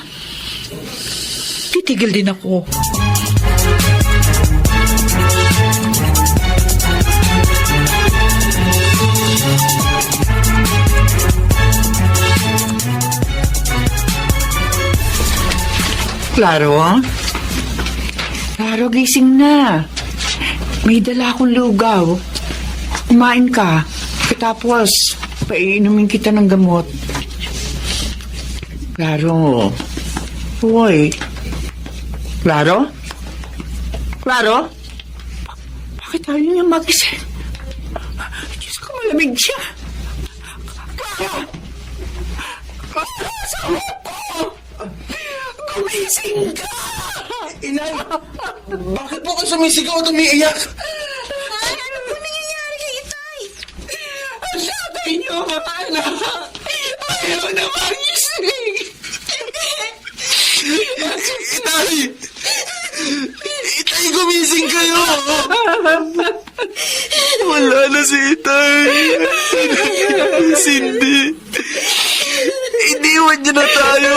titigil din ako. Klaro, Klaro, gising na. May dala akong lugaw. Kumain ka. Tapos, painumin kita ng gamot. Klaro. Hoy. Klaro? Klaro? Bakit tayo niya magising? Diyos ko, malamig siya. Klaro! Klaro, asawa ko! Gumising ka! Inay, bakit po ka sumisigaw at umiiyak? Ano po nangyayari kay Itay? Ang tatay niyo, mga anak! Ayaw na magising! Itay! Itay, gumising kayo! Wala na si Itay. Cindy. Iniwan niya na tayo.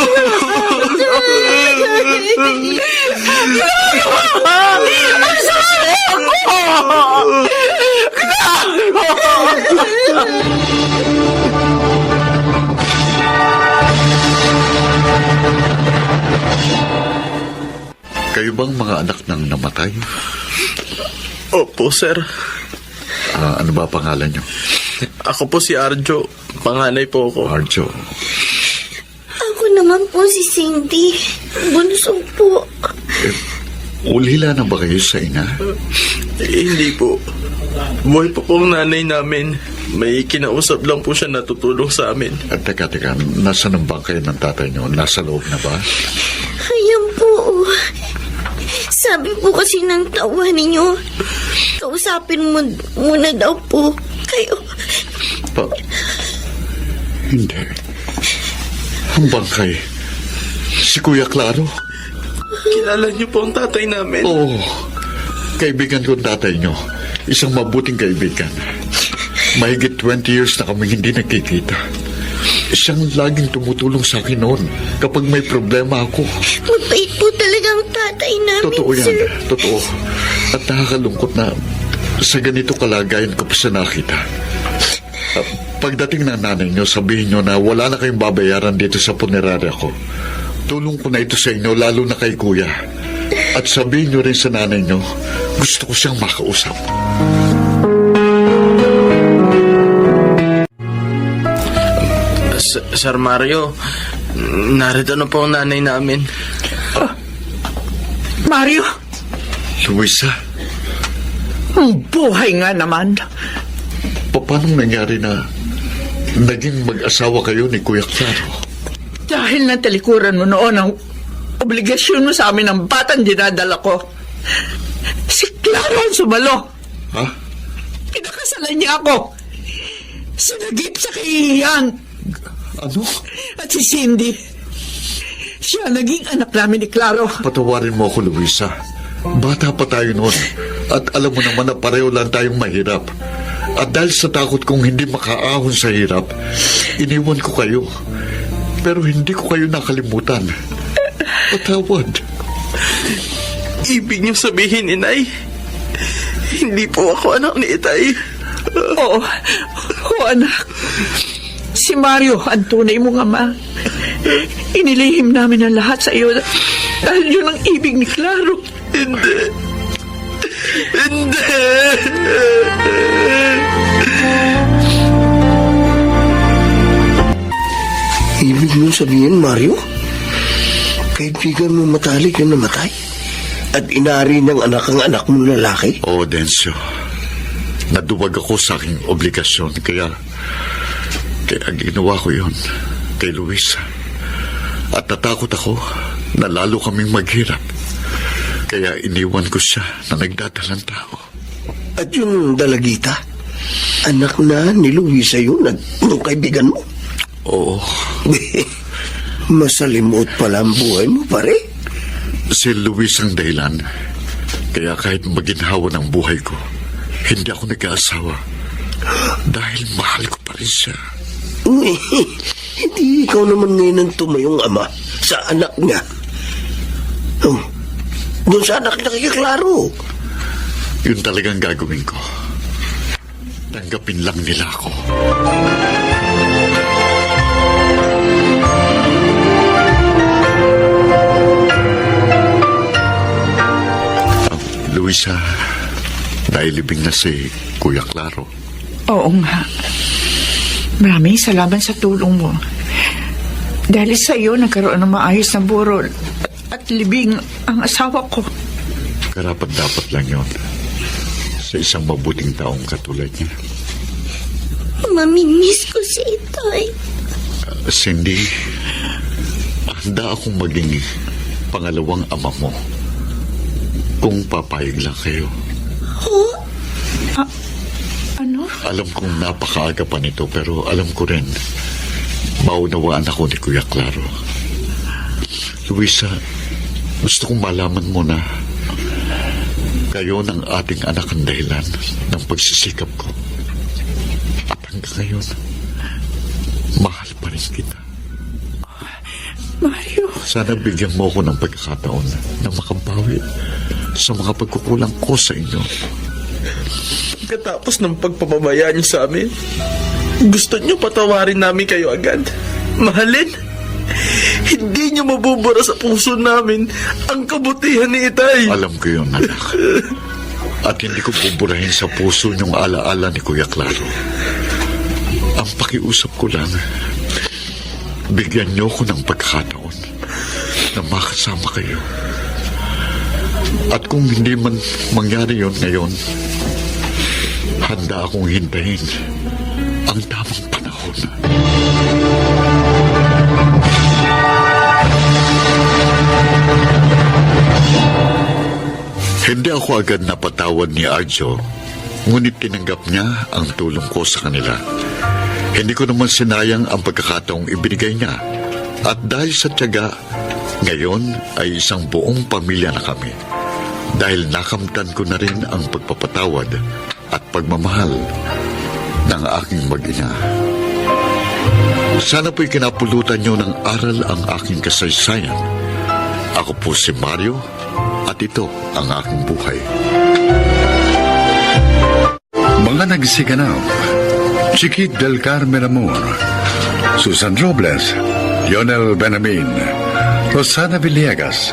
Kayo bang mga anak ng namatay? Opo, sir. Ano ba pangalan niyo? Ako po si Arjo. Panganay po ako. Arjo. Ako naman po si Cindy. Bunso po. Ulila na ba kayo sa ina? Hindi po. Buhay po pong nanay namin. May kinausap lang po siya na tutulong sa amin. Teka, nasa ng bangkay ng tatay niyo? Nasa loob na ba? Ayan po. Sabi po kasi ng tawa ninyo, kausapin mo muna daw po kayo. Hindi. Ang bangkay. Si Kuya Claro? Kilala niyo po ang tatay namin? Oo. Kaibigan ko ang tatay niyo. Isang mabuting kaibigan. Mahigit 20 years na kami hindi nakikita. Siyang laging tumutulong sa akin noon kapag may problema ako. Mabait po talagang tatay namin, Totoo yan. sir. Totoo. At nakakalungkot na sa ganito kalagayan ko pa siya nakita. Pagdating ng nanay niyo, sabihin niyo na wala na kayong babayaran dito sa punerarya ko. Tulong ko na ito sa inyo, lalo na kay Kuya. At sabihin niyo rin sa nanay niyo, gusto ko siyang makausap. Sir Mario, narito na po ang nanay namin. Mario, Luisa, ang buhay nga naman. paano nangyari na naging mag-asawa kayo ni Kuya Claro? Dahil natalikuran mo noon ang obligasyon mo sa amin ng batang dinadala ko. Si Claro ang sumalo. Ha? Pinakasalan niya ako. Sinagip sa kahihiyan. Ano? At si Cindy, siya naging anak namin ni Claro. Patawarin mo ako, Luisa. Bata pa tayo noon. At alam mo naman na pareho lang tayong mahirap. At dahil sa takot kong hindi makaahon sa hirap, iniwan ko kayo. Pero hindi ko kayo nakalimutan. Patawad. Ibig niyo sabihin, Inay, hindi po ako anak ni Itay. Oo, anak. Si Mario, ang tunay mong ama. Inilihim namin ang lahat sa iyo dahil yun ang ibig ni Claro. Hindi. Ibig mo sabihin, Mario? Kaibigan mo matalik yung namatay? At inari ng anak ang anak mong lalaki? Oo, Densyo. Naduwag ako sa aking obligasyon. Kaya ginawa ko yon kay Luisa. At natakot ako na lalo kaming maghirap. Kaya iniwan ko siya na nagdadalang tao. At yung dalagita, anak na ni Luisa yun at yung kaibigan mo? Oo. Masalimot pala ang buhay mo, pare. Si Luis ang dahilan. Kaya kahit maginhawa ng buhay ko, hindi ako nag-aasawa. Dahil mahal ko pa rin siya. Hindi ikaw naman ngayon ang tumayong ama sa anak niya. Doon sa anak na kay Claro. Yun talagang gagawin ko. Tanggapin lang nila ako. Luisa, nailibing na si Kuya Claro. Oo nga. Maraming salamat sa tulong mo. Dahil sa iyo, nagkaroon ng maayos na burol at libing ang asawa ko. Karapat-dapat lang yon sa isang mabuting taong katulad niya. Mamimiss ko si Itay. Cindy, handa akong maging pangalawang ama mo kung papayag lang kayo. Huh? Ano? Alam kong napakaaga pa nito, pero alam ko rin maunawaan ako ni Kuya Claro. Luisa, gusto kong malaman mo na Kayo ng ating anak ang dahilan ng pagsisikap ko. At hanggang ngayon, mahal pa rin kita. Mario. Sana bigyan mo ko ng pagkakataon na makabawi sa mga pagkukulang ko sa inyo. Katapos ng pagpapabayaan niyo sa amin, gusto niyo patawarin namin kayo agad. Mahalin, hindi niyo mabubura sa puso namin ang kabutihan ni Itay. Alam ko yun, anak. At hindi ko buburahin sa puso niyong alaala ni Kuya Claro. Ang pakiusap ko lang, bigyan niyo ko ng pagkakataon na makasama kayo. At kung hindi man mangyari yon ngayon, handa akong hintayin ang tamang panahon. Hindi ako agad napatawad ni Arjo, ngunit tinanggap niya ang tulong ko sa kanila. Hindi ko naman sinayang ang pagkakataong ibinigay niya. At dahil sa tiyaga, ngayon ay isang buong pamilya na kami. Dahil nakamtan ko na rin ang pagpapatawad at pagmamahal ng aking mag-ina. Sana po'y kinapulutan niyo ng aral ang aking kasaysayan. Ako po si Mario at ito ang aking buhay. Mga nagsiganap: Chiquit del Carmen Amor, Susan Robles, Lionel Benamin, Rosana Villegas,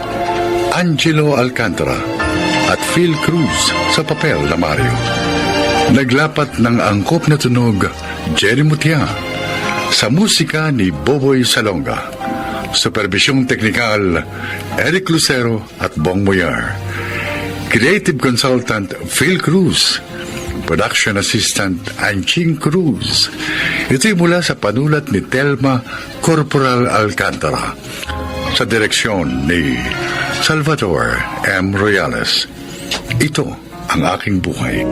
Angelo Alcantara at Phil Cruz sa papel na Mario. Naglapat ng angkop na tunog Jerry Mutia, sa musika ni Boboy Salonga. Supervisyong teknikal Eric Lucero at Bong Moyar. Creative Consultant Phil Cruz. Production Assistant Anching Cruz. Ito'y mula sa panulat ni Telma Corporal Alcantara, sa direksyon ni Salvador M. Royales. Ito ang aking buhay.